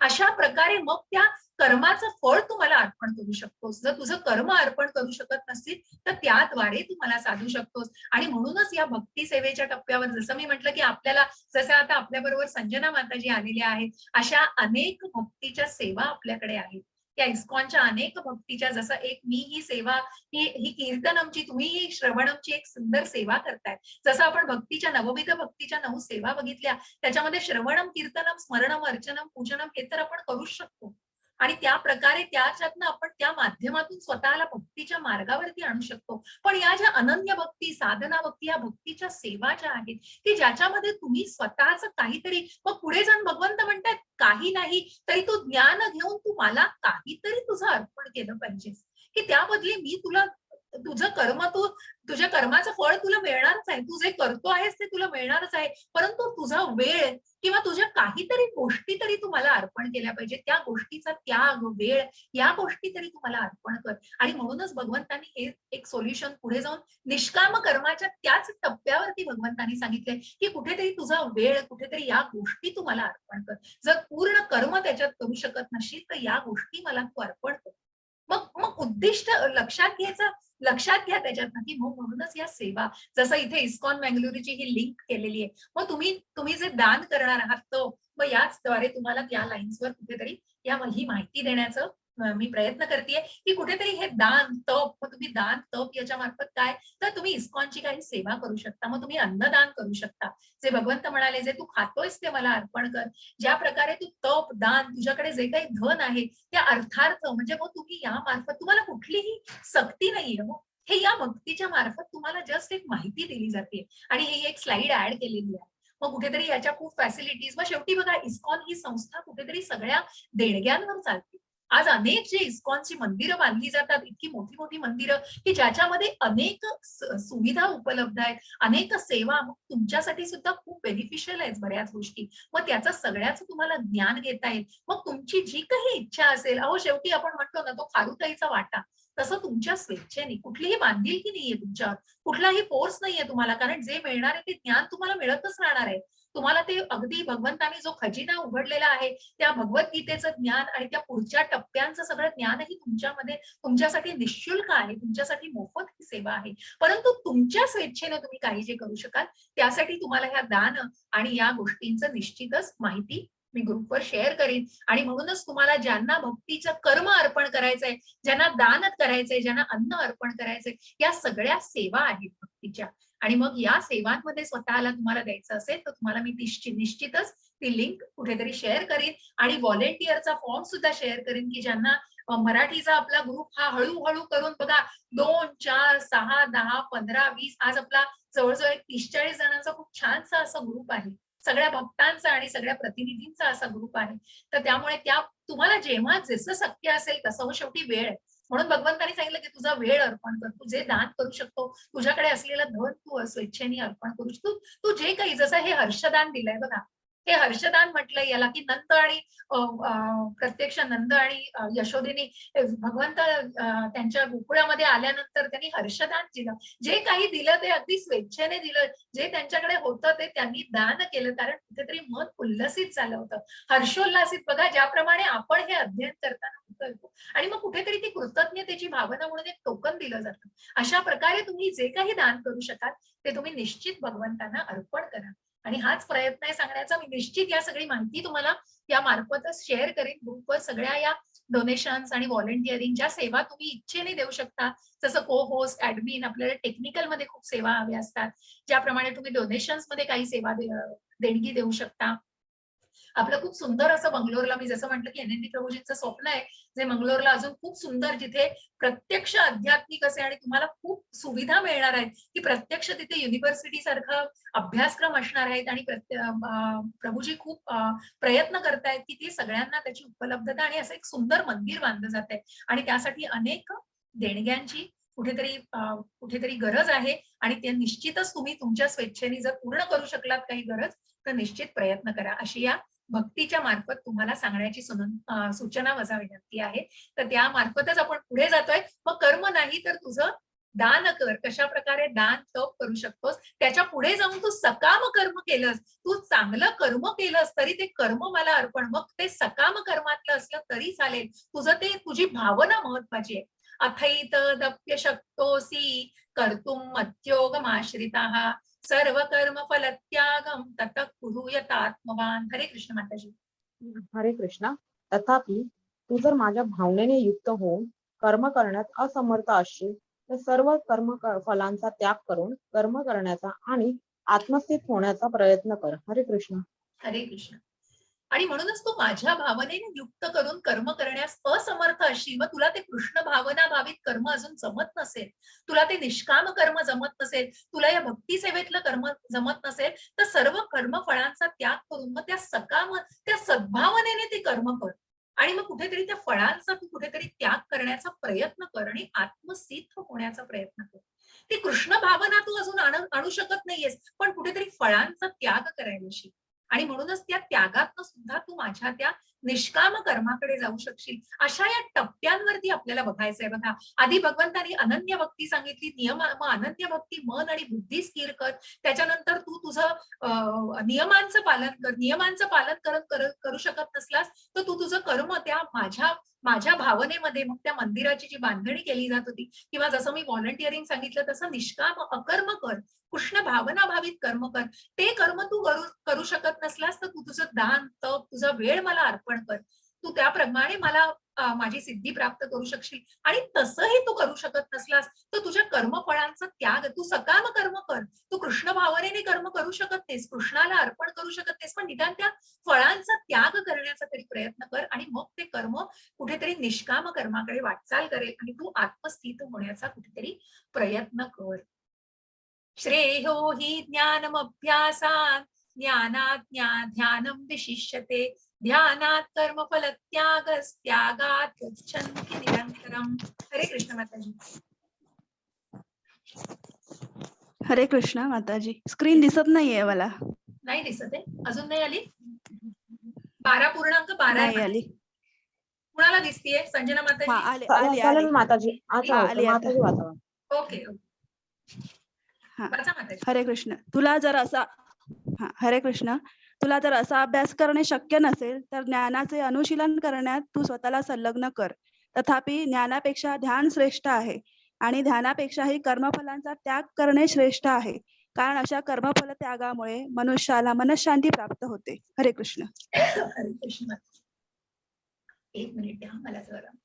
अशा प्रकारे मग त्या कर्माचं फळ तू मला अर्पण करू शकतोस. जर तुझं कर्म अर्पण करू शकत नसतील तर त्याद्वारे तू मला साधू शकतोस. आणि म्हणूनच या भक्ती सेवेच्या टप्प्यावर जसं मी म्हटलं की आपल्याला, जसं आता आपल्या बरोबर संजना माताजी आलेल्या आहेत, अशा अनेक भक्तीच्या सेवा आपल्याकडे आहेत. त्या इस्कॉनच्या अनेक भक्तीच्या, जसं एक मी ही सेवा, ही कीर्तनमची, तुम्ही ही श्रवणमची एक सुंदर सेवा करताय. जसं आपण भक्तीच्या नवविध भक्तीच्या 9 सेवा बघितल्या, त्याच्यामध्ये श्रवणम, कीर्तनम, स्मरणम, अर्चनम, पूजनम हे तर आपण करूच शकतो. आणि त्या प्रकारे त्याच्यातनं आपण त्या माध्यमातून स्वतःला भक्तीच्या मार्गावरती आणू शकतो. पण या ज्या अनन्य भक्ती, साधना भक्ती, या भक्तीच्या सेवा ज्या आहेत की ज्याच्यामध्ये तुम्ही स्वतःच काहीतरी, मग पुढे जाऊन भगवंत म्हणतात काही नाही तरी तू ज्ञान घेऊन तू मला काहीतरी तुझं अर्पण केलं पाहिजेस, की त्या बदली मी तुला तुझं कर्म, तुझ्या कर्माचं फळ तुला मिळणारच आहे. तू जे करतो आहेस ते तुला मिळणारच आहे, परंतु तुझा वेळ किंवा तुझ्या काहीतरी गोष्टी तरी तू मला अर्पण केल्या पाहिजे. त्या गोष्टीचा त्याग, वेळ, या गोष्टी तरी तू मला अर्पण कर. आणि म्हणूनच भगवंतांनी हे एक सोल्युशन पुढे जाऊन निष्काम कर्माच्या त्याच टप्प्यावरती भगवंतांनी सांगितलंय की कुठेतरी तुझा वेळ, कुठेतरी या गोष्टी तू मला अर्पण कर. जर पूर्ण कर्म त्याच्यात करू शकत नसशील तर या गोष्टी मला तू अर्पण कर. मग उद्दिष्ट लक्षात घ्या त्याच्यात की मग म्हणूनच या सेवा, जसं इथे इस्कॉन बेंगलुरूची ही लिंक केलेली आहे, मग तुम्ही जे दान करणार आहात तो मग याचद्वारे तुम्हाला त्या लाईन्सवर कुठेतरी ही माहिती देण्याचं मी प्रयत्न करतेय की कुठेतरी हे दान तप, मग तुम्ही दान तप याच्या मार्फत काय, तर तुम्ही इस्कॉनची काही सेवा करू शकता, मग तुम्ही अन्नदान करू शकता. जे भगवंत म्हणाले जे तू खातोयस ते मला अर्पण कर. ज्या प्रकारे तू तप दान, तुझ्याकडे जे काही धन आहे त्या अर्थार्थ, म्हणजे मग तुम्ही या मार्फत, तुम्हाला कुठलीही सक्ती नाहीये, मग हे या भक्तीच्या मार्फत तुम्हाला जस्ट एक माहिती दिली जाते आणि ही एक स्लाइड ऍड केलेली आहे. मग कुठेतरी याच्या खूप फॅसिलिटीज, मग शेवटी बघा इस्कॉन ही संस्था कुठेतरी सगळ्या देणग्यांवर चालते. आज अनेक जे इस्कॉनची मंदिरं बांधली जातात, इतकी मोठी मोठी मंदिरं की ज्याच्यामध्ये अनेक सुविधा उपलब्ध आहेत, अनेक सेवा, मग तुमच्यासाठी सुद्धा खूप बेनिफिशियल आहेत बऱ्याच गोष्टी. मग त्याचं सगळ्याच तुम्हाला ज्ञान घेता येईल. मग तुमची जी काही इच्छा असेल, अहो शेवटी आपण म्हणतो ना तो खारुताईचा वाटा, तसं तुमच्या स्वेच्छेने, कुठलीही बांधिलकी नाहीये तुमच्यावर, कुठलाही फोर्स नाहीये तुम्हाला, कारण जे मिळणार आहे ते ज्ञान तुम्हाला मिळतच राहणार आहे. तुम्हाला ते अगदी भगवंतानी जो खजिना उघडलेला आहे त्या भगवद्गीतेचं ज्ञान आणि त्या पुढच्या टप्प्यांचं सगळं ज्ञानही तुमच्यामध्ये, तुमच्यासाठी निशुल्क आहे, तुमच्यासाठी मोफत ही सेवा आहे. परंतु तुमच्या स्वेच्छेने तुम्ही काही जे करू शकाल त्यासाठी तुम्हाला ह्या दान आणि या गोष्टींचं निश्चितच माहिती मी ग्रुपवर शेअर करीन. आणि म्हणूनच तुम्हाला ज्यांना भक्तीचं कर्म अर्पण करायचंय, ज्यांना दान करायचंय, ज्यांना अन्न अर्पण करायचंय, या सगळ्या सेवा आहेत भक्तीच्या. आणि मग या सेवांमध्ये स्वतःला तुम्हाला द्यायचं असेल तर तुम्हाला मी निश्चितच ती लिंक कुठेतरी शेअर करीन आणि व्हॉलेंटिअरचा फॉर्म सुद्धा शेअर करीन की ज्यांना मराठीचा आपला ग्रुप हा हळूहळू करून बघा 2, 4, 6, 10, 15, 20 आज आपला जवळजवळ 30-40 जणांचा खूप छानसा असा ग्रुप आहे. सगळ्या भक्तांचा आणि सगळ्या प्रतिनिधींचा असा ग्रुप आहे. तर त्यामुळे त्या तुम्हाला जेव्हा जसं शक्य असेल तसं, शेवटी वेळ आहे. म्हणून भगवंतांनी सांगितलं की तुझा वेळ अर्पण कर, तू जे दान करू शकतो, तुझ्याकडे असलेलं धन तू स्वेच्छेने अर्पण करू शकतो. तू जे काही, जसं हे हर्षदान दिलंय बघा, हे हर्षदान म्हटलंय याला की नंद आणि प्रत्यक्ष नंद आणि यशोदेनी भगवंत त्यांच्या गोकुळामध्ये आल्यानंतर त्यांनी हर्षदान दिलं. जे काही दिलं ते अगदी स्वेच्छेने दिलं, जे त्यांच्याकडे होतं ते त्यांनी दान केलं, कारण कुठेतरी मन उल्लसित झालं होतं, हर्षोल्लासित. बघा ज्याप्रमाणे आपण हे अध्ययन करताना करतो आणि मग कुठेतरी ती कृतज्ञतेची भावना म्हणून एक टोकन दिलं जातं. अशा प्रकारे तुम्ही जे काही दान करू शकाल ते तुम्ही निश्चित भगवंतांना अर्पण करा. आणि हाच प्रयत्न आहे सांगण्याचा. मी निश्चित या सगळी माहिती तुम्हाला या मार्फतच शेअर करेन ग्रुपवर. सगळ्या या डोनेशन्स आणि व्हॉलेंटिअरिंग ज्या सेवा तुम्ही इच्छेने देऊ शकता, जसं को होस्ट, ऍडमिन, आपल्याला टेक्निकल मध्ये खूप सेवा हव्या असतात, ज्याप्रमाणे तुम्ही डोनेशन्स मध्ये काही सेवा देणगी देऊ शकता. आपलं खूप सुंदर असं बंगलोरला, मी जसं म्हटलं की एनएनडी प्रभूजींचं स्वप्न आहे जे मंगलोरला अजून खूप सुंदर, जिथे प्रत्यक्ष आध्यात्मिक असे आणि तुम्हाला खूप सुविधा मिळणार आहेत, की प्रत्यक्ष तिथे युनिव्हर्सिटी सारखं अभ्यासक्रम असणार आहेत. आणि प्रभूजी खूप प्रयत्न करतायत की ती सगळ्यांना त्याची उपलब्धता आणि असं एक सुंदर मंदिर बांधलं जात आहे. आणि त्यासाठी अनेक देणग्यांची कुठेतरी गरज आहे. आणि ते निश्चितच तुम्ही तुमच्या स्वेच्छेने जर पूर्ण करू शकलात काही गरज, तर निश्चित प्रयत्न करा, अशी या भक्तीच्या मार्फत तुम्हाला सांगण्याची सूचना वजा विनंती आहे. तर त्या मार्फतच आपण पुढे जातोय. मग कर्म नाही तर तुझं दान कर. कशा प्रकारे दान तप करू शकतोस, त्याच्या पुढे जाऊन तू सकाम कर्म केलंस, तू चांगलं कर्म केलंस तरी ते कर्म मला अर्पण, मग ते सकाम कर्मातलं असलं तरी चालेल, तुझं ते, तुझी भावना महत्वाची आहे. अथैत दप्य शक्तोसी कर्तुम मध्योगमाश्रिताः सर्व कर्म फल त्यागम ततः कुरु यतात्मवान. हरे कृष्ण माताजी. हरे कृष्णा. तथापि तू जर माझ्या भावनेने युक्त होऊन कर्म करण्यात असमर्थ असशील तर सर्व कर्म फलांचा त्याग करून कर्म करण्याचा आणि आत्मस्थित होण्याचा प्रयत्न कर. हरे कृष्ण. हरे कृष्ण. आणि म्हणूनच तू माझ्या भावनेने युक्त करून कर्म करण्यास असमर्थ असशील, मग तुला ते कृष्ण भावना भावित कर्म अजून जमत नसेल, तुला ते निष्काम कर्म जमत नसेल, तुला या भक्ती सेवेतलं कर्म जमत नसेल, तर सर्व कर्म फळांचा त्याग करून मग त्या सद्भावनेने ते कर्म कर. आणि मग कुठेतरी त्या फळांचा तू कुठेतरी त्याग करण्याचा प्रयत्न कर आणि आत्मसिद्ध होण्याचा प्रयत्न कर. ती कृष्ण भावना तू अजून आणू शकत नाहीयेस, पण कुठेतरी फळांचा त्याग करायला शिक. आणि म्हणूनच त्या त्यागातनं सुद्धा तू माझ्या त्या निष्काम कर्माकडे जाऊ शकशील. अशा या टप्प्यांवरती आपल्याला बघायचंय. बघा, आधी भगवंतांनी अनन्य भक्ती सांगितली, मग अनन्य भक्ती मन आणि बुद्धी स्थिर कर. त्याच्यानंतर तू तुझं नियमांचं पालन कर. नियमांचं पालन करू शकत नसलास तर तू तुझं कर्म त्या माझ्या भावनेमध्ये, मग त्या मंदिराची जी बांधणी केली जात होती किंवा जसं मी व्हॉलंटिअरिंग सांगितलं तसं निष्काम अकर्म कर, कृष्ण भावना भावित कर्म कर. ते कर्म तू करू शकत नसलास तर तू तुझं दान तप, तुझा वेळ मला अर्पण कर. तू त्याप्रमाणे मला माझी सिद्धी प्राप्त करू शकशील. आणि तसंही तू करू शकत नसलास तर तुझ्या कर्मफळांचा त्याग, तू सकाम कर्म कर. तू कृष्ण भावनेने कर्म करू शकत नाहीस, कृष्णाला अर्पण करू शकत नाहीस, पण निदान त्या फळांचा त्याग करण्याचा तरी प्रयत्न कर. आणि मग ते कर्म कुठेतरी निष्काम कर्माकडे वाटचाल करेल आणि तू आत्मस्थित होण्याचा कुठेतरी प्रयत्न कर. श्रेयो हि ज्ञानमभ्यासात् ज्ञानात् ध्यानं विशिष्यते ध्यानात् कर्मफल त्यागात् गच्छन्ति निरंतरम. हरे कृष्ण माताजी. हरे कृष्ण माताजी. स्क्रीन दिसत नाहीये मला. नाही दिसत आहे अजून, नाही आली. 12.12 नाही आली. कुणाला दिसतीये? संजना माताजी. चालेल माताजी. अच्छा आली आता. माताजी वाचा. ओके हा. वाचा माताजी. हरे कृष्ण. हरे कृष्ण. तुला जर असा अभ्यास करणे शक्य नसेल तर ज्ञानाचे अनुशीलन करण्यात तू स्वतःला संलग्न कर. तथापि ज्ञानापेक्षा ध्यान श्रेष्ठ आहे आणि ध्यानापेक्षाही कर्मफलांचा त्याग करणे श्रेष्ठ आहे. कारण अशा कर्मफल त्यागामुळे मनुष्याला मनःशांती प्राप्त होते. हरे कृष्ण. हरे कृष्ण. एक मिनिट द्या मला जरा.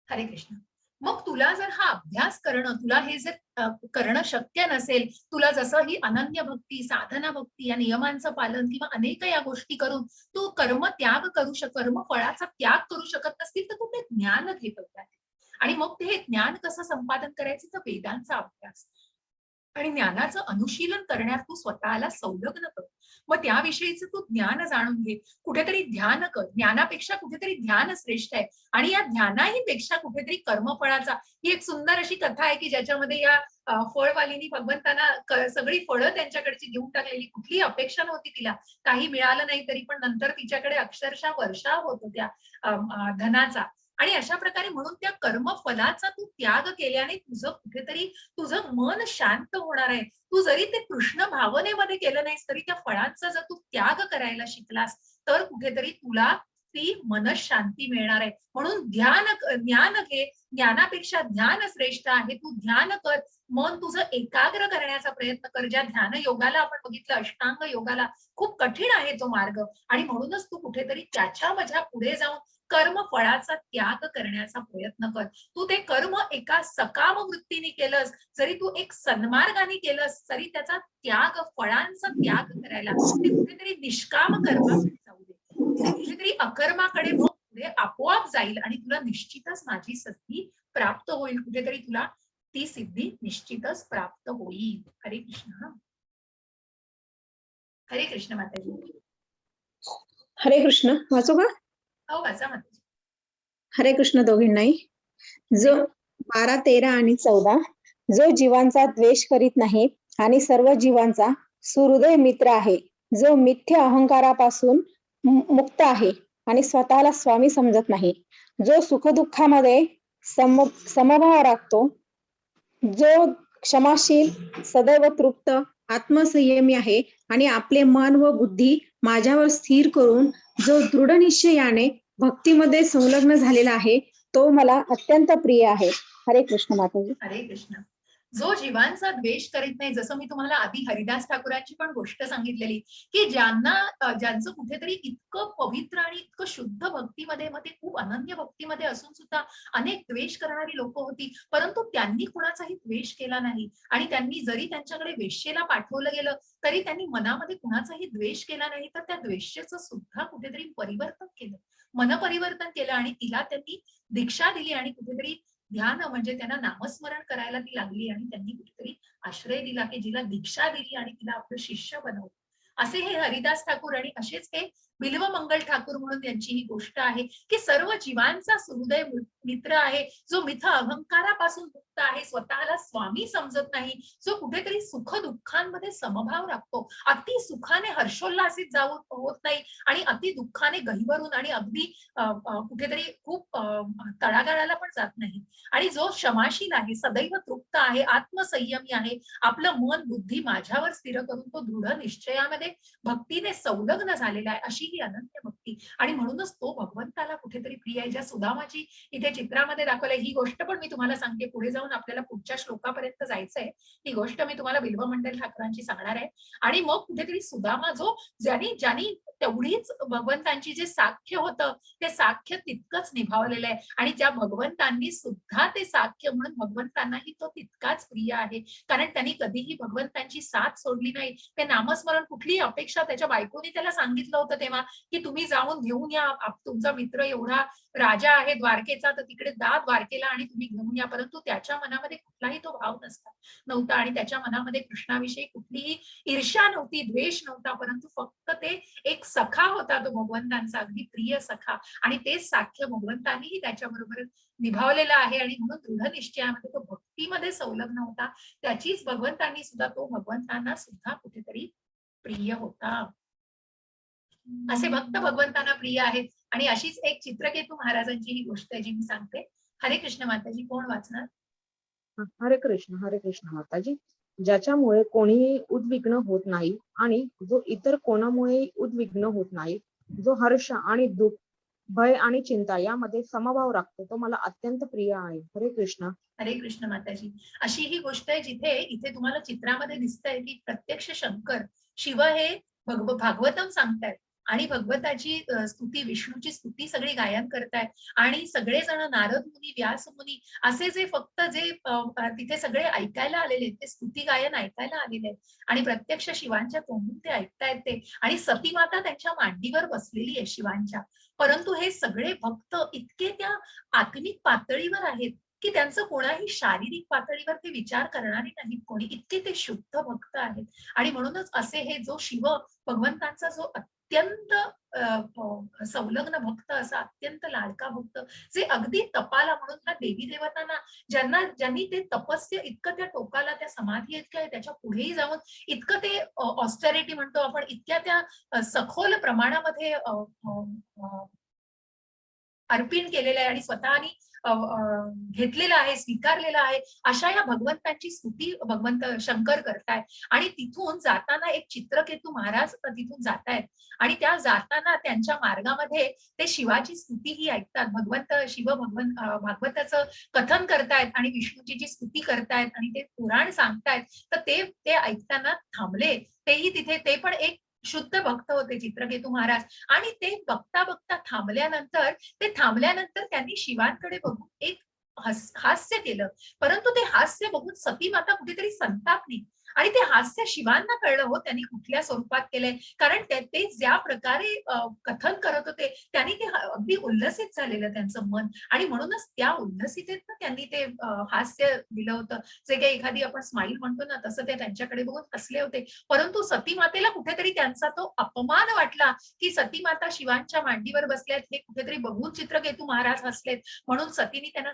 हरे कृष्ण. मग तुला जर हा अभ्यास करणं, तुला हे जर करणं शक्य नसेल, तुला जसं ही अनन्य भक्ती, साधना भक्ती या नियमांचं पालन किंवा अनेक या गोष्टी करून तू कर्म फळाचा त्याग करू शकत नसतील तर तू ते ज्ञान घे पहिला. आणि मग ते ज्ञान कसं संपादन करायचं तर वेदांचा अभ्यास आणि ज्ञानाचं अनुशीलन करण्यात तू स्वतःला संलग्न कर. मग त्याविषयीचं तू ज्ञान जाणून घे. कुठेतरी ध्यान कर. ज्ञानापेक्षा कुठेतरी ध्यान श्रेष्ठ आहे आणि या ध्यानाही पेक्षा कुठेतरी कर्मफळाचा. ही एक सुंदर अशी कथा आहे की ज्याच्यामध्ये या फळवालीनी भगवंतांना सगळी फळं त्यांच्याकडची देऊन टाकलेली. कुठलीही अपेक्षा नव्हती तिला, काही मिळालं नाही तरी पण नंतर तिच्याकडे अक्षरशः वर्षाव होतो त्या धनाचा. आणि अशा प्रकारे म्हणून त्या कर्मफलाचा तू त्याग केल्याने तुझं मन शांत होणार आहे. तू जरी ते कृष्ण भावनेमध्ये केलं नाहीस तरी त्या फळांचा जर तू त्याग करायला शिकलास तर कुठेतरी तुला ती मनशांती मिळणार आहे. म्हणून ज्ञान घे. ज्ञानापेक्षा ध्यान श्रेष्ठ आहे. तू ध्यान कर. मन तुझं एकाग्र करण्याचा प्रयत्न कर. ज्या ध्यान योगाला आपण बघितलं, अष्टांग योगाला खूप कठीण आहे तो मार्ग आणि म्हणूनच तू कुठेतरी त्याच्या माझ्या पुढे जाऊन कर्म फळाचा त्याग करण्याचा प्रयत्न कर. तू ते कर्म एका सकाम वृत्तीने केलंस, जरी तू एक सन्मार्गाने केलंस तरी त्याचा त्याग, फळांचा त्याग करायला ते कुठेतरी निष्काम कर्माकडे जाऊ दे. ते कुठेतरी अकर्माकडे मग पुढे आपोआप जाईल आणि तुला निश्चितच माझी सिद्धी प्राप्त होईल. कुठेतरी तुला ती सिद्धी निश्चितच प्राप्त होईल. हरे कृष्ण. हरे कृष्ण माताजी. हरे कृष्ण. वाचू का? हो वाचा माताजी. हरे कृष्ण दोघींनाही. जो 12, 13 आणि 14 जो जीवांचा द्वेष करीत नाही आणि सर्व जीवांचा सुहृदय मित्र आहे, जो मिथ्या अहंकारापासून मुक्त आहे आणि स्वतःला स्वामी समजत नाही, जो सुखदुःखामध्ये समभाव राखतो, जो क्षमाशील, सदैव तृप्त, आत्मसंयमी आहे आणि आपले मन व बुद्धी माझ्यावर स्थिर करून जो दृढ निश्चयाने भक्तीमध्ये संलग्न झालेला आहे तो मला अत्यंत प्रिय आहे. हरे कृष्ण माताजी. हरे कृष्ण. जो जीवांचा द्वेष करीत नाही, जसं मी तुम्हाला आधी हरिदास ठाकूरांची पण गोष्ट सांगितलेली की ज्यांचं कुठेतरी इतकं पवित्र आणि इतकं शुद्ध भक्तीमध्ये, मग ते खूप अनन्य भक्तीमध्ये असून सुद्धा अनेक द्वेष करणारी लोक होती, परंतु त्यांनी कुणाचाही द्वेष केला नाही आणि त्यांनी जरी त्यांच्याकडे वेश्येला पाठवलं गेलं तरी त्यांनी मनामध्ये कुणाचाही द्वेष केला नाही, तर त्या द्वेषाचं सुद्धा कुठेतरी परिवर्तन केलं, मनपरिवर्तन केलं आणि तिला त्यांनी दीक्षा दिली आणि कुठेतरी ध्यान म्हणजे त्यांना नामस्मरण करायला ती लागली आणि त्यांनी कुठेतरी आश्रय दिला की जिला दीक्षा दिली आणि तिला आपलं शिष्य बनवलं. असे हे हरिदास ठाकूर आणि असेच हे बिल्वमंगल ठाकूर म्हणून यांची ही गोष्ट आहे की सर्व जीवांचा सुहृदय मित्र आहे, जो मिथ अहंकारापासून मुक्त आहे, स्वतःला स्वामी समजत नाही, जो कुठेतरी सुख दुःखांमध्ये समभाव राखतो, अति सुखाने हर्षोल्लासित जाऊ होत नाही आणि अति दुःखाने गहिवरून आणि अगदी कुठेतरी खूप तळागाळाला पण जात नाही, आणि जो क्षमाशील आहे, सदैव तृप्त आहे, आत्मसंयमी आहे, आपलं मन बुद्धी माझ्यावर स्थिर करून तो दृढ निश्चयामध्ये भक्तीने संलग्न झालेला आहे, अशी ही अनन्य भक्ती. आणि म्हणूनच तो भगवंताला कुठेतरी प्रिय आहे. ज्या सुदामाची इथे चित्रामध्ये दाखवलंय, ही गोष्ट पण मी तुम्हाला सांगते, पुढे जाऊन आपल्याला पुढच्या श्लोकापर्यंत जायचंय, ही गोष्ट मी तुम्हाला बिल्वमंगल ठाकरांची सांगणार आहे. आणि मग कुठेतरी सुदामा जो ज्यांनी तेवढीच भगवंतांची जे साख्य होतं ते साख्य तितकंच निभावलेलं आहे, आणि त्या भगवंतांनी सुद्धा ते साख्य म्हणून भगवंतांनाही तो तितकाच प्रिय आहे, कारण त्यांनी कधीही भगवंतांची साथ सोडली नाही. ते नामस्मरण कुठलीही अपेक्षा त्याच्या बायकोनी त्याला सांगितलं होतं तेव्हा की तुम्ही जाऊन घेऊन या, तुमचा मित्र एवढा राजा आहे द्वारकेचा, तर तिकडे द्वारकेला आणि तुम्ही घेऊन या, परंतु त्याच्या मनामध्ये कुठलाही तो भाव नव्हता आणि त्याच्या मनामध्ये कृष्णाविषयी कुठलीही ईर्ष्या नव्हती, द्वेष नव्हता, परंतु फक्त ते एक सखा होता, तो भगवंतांचा अगदी प्रिय सखा, आणि तेच साख्य भगवंतांनीही त्याच्याबरोबर निभावलेलं आहे. आणि म्हणून दृढ निश्चयामध्ये तो भक्तीमध्ये संलग्न होता, त्याचीच भगवंतांनी सुद्धा तो भगवंतांना सुद्धा कुठेतरी प्रिय होता. असे भक्त भगवंतांना प्रिय आहेत. आणि अशीच एक चित्रकेतू महाराजांची ही गोष्ट आहे जी मी सांगते. हरे कृष्ण माताजी, कोण वाचणार? हरे कृष्ण माताजी. ज्याच्यामुळे कोणीही उद्विग्न होत नाही आणि जो इतर कोणामुळे उद्विग्न होत नाही, जो हर्ष आणि दुःख, भय आणि चिंता यामध्ये समभाव राखतो, तो मला अत्यंत प्रिय आहे. हरे कृष्ण माताजी. अशी ही गोष्ट आहे जिथे इथे तुम्हाला चित्रामध्ये दिसतंय की प्रत्यक्ष शंकर शिव हे भागवतम सांगतायत आणि भगवताची स्तुती, विष्णूची स्तुती सगळी गायन करतायत, आणि सगळेजण नारद मुनी, व्यास मुनी असे जे फक्त जे तिथे सगळे ऐकायला आलेले, ते स्तुती गायन ऐकायला आलेले आहेत, आणि प्रत्यक्ष शिवांच्या तोंडून ते ऐकतायत ते, आणि सती माता त्यांच्या मांडीवर बसलेली आहे शिवांच्या. परंतु हे सगळे भक्त इतके त्या आत्मिक पातळीवर आहेत की त्यांचं कोणाही शारीरिक पातळीवर ते विचार करणारे नाहीत कोणी, इतके ते शुद्ध भक्त आहेत. आणि म्हणूनच असे हे जो शिव भगवंतांचा जो अत्यंत संलग्न भक्त, असा अत्यंत लाडका भक्त, जे अगदी तपाला, म्हणून त्या देवी देवतांना ज्यांनी ते तपस्या इतकं त्या टोकाला, त्या समाधी इतकं त्याच्या पुढेही जाऊन इतकं ते ऑस्टेरिटी म्हणतो आपण, इतक्या त्या सखोल प्रमाणामध्ये अर्पण केलेलं आहे आणि स्वतःनी घेतलेला आहे, स्वीकारलेला आहे, अशा या भगवंतांची स्तुती भगवंत शंकर करतायत. आणि तिथून जाताना एक चित्रकेतू महाराज तिथून जातायत, आणि त्या जाताना त्यांच्या मार्गामध्ये ते शिवाची स्तुती ही ऐकतात. भगवंत शिव भागवताचं कथन करतायत आणि विष्णूची जी स्तुती करतायत आणि ते पुराण सांगतायत, तर ते ऐकताना थांबले. तेही तिथे ते पण एक शुद्ध भक्त होते चित्रकेतू महाराज, आणि ते बघता बघता थांबल्यानंतर त्यांनी शिवांकडे बघून एक हास्य केलं, परंतु ते हास्य बघून सती माता कुठेतरी संतापली, आणि ते हास्य शिवांना कळलं हो त्यांनी कुठल्या स्वरूपात केलंय, कारण ते ज्या प्रकारे कथन करत होते त्यांनी ते अगदी उल्लसित झालेलं त्यांचं मन, आणि म्हणूनच त्या उल्लसितेत त्यांनी ते हास्य दिलं होतं, जे काही एखादी आपण स्माईल म्हणतो ना, तसं ते त्यांच्याकडे बघून हसले होते. परंतु सती मातेला कुठेतरी त्यांचा तो अपमान वाटला की सती माता शिवांच्या मांडीवर बसल्यात, हे कुठेतरी बघून चित्रकेतू महाराज हसलेत, म्हणून सतीने त्यांना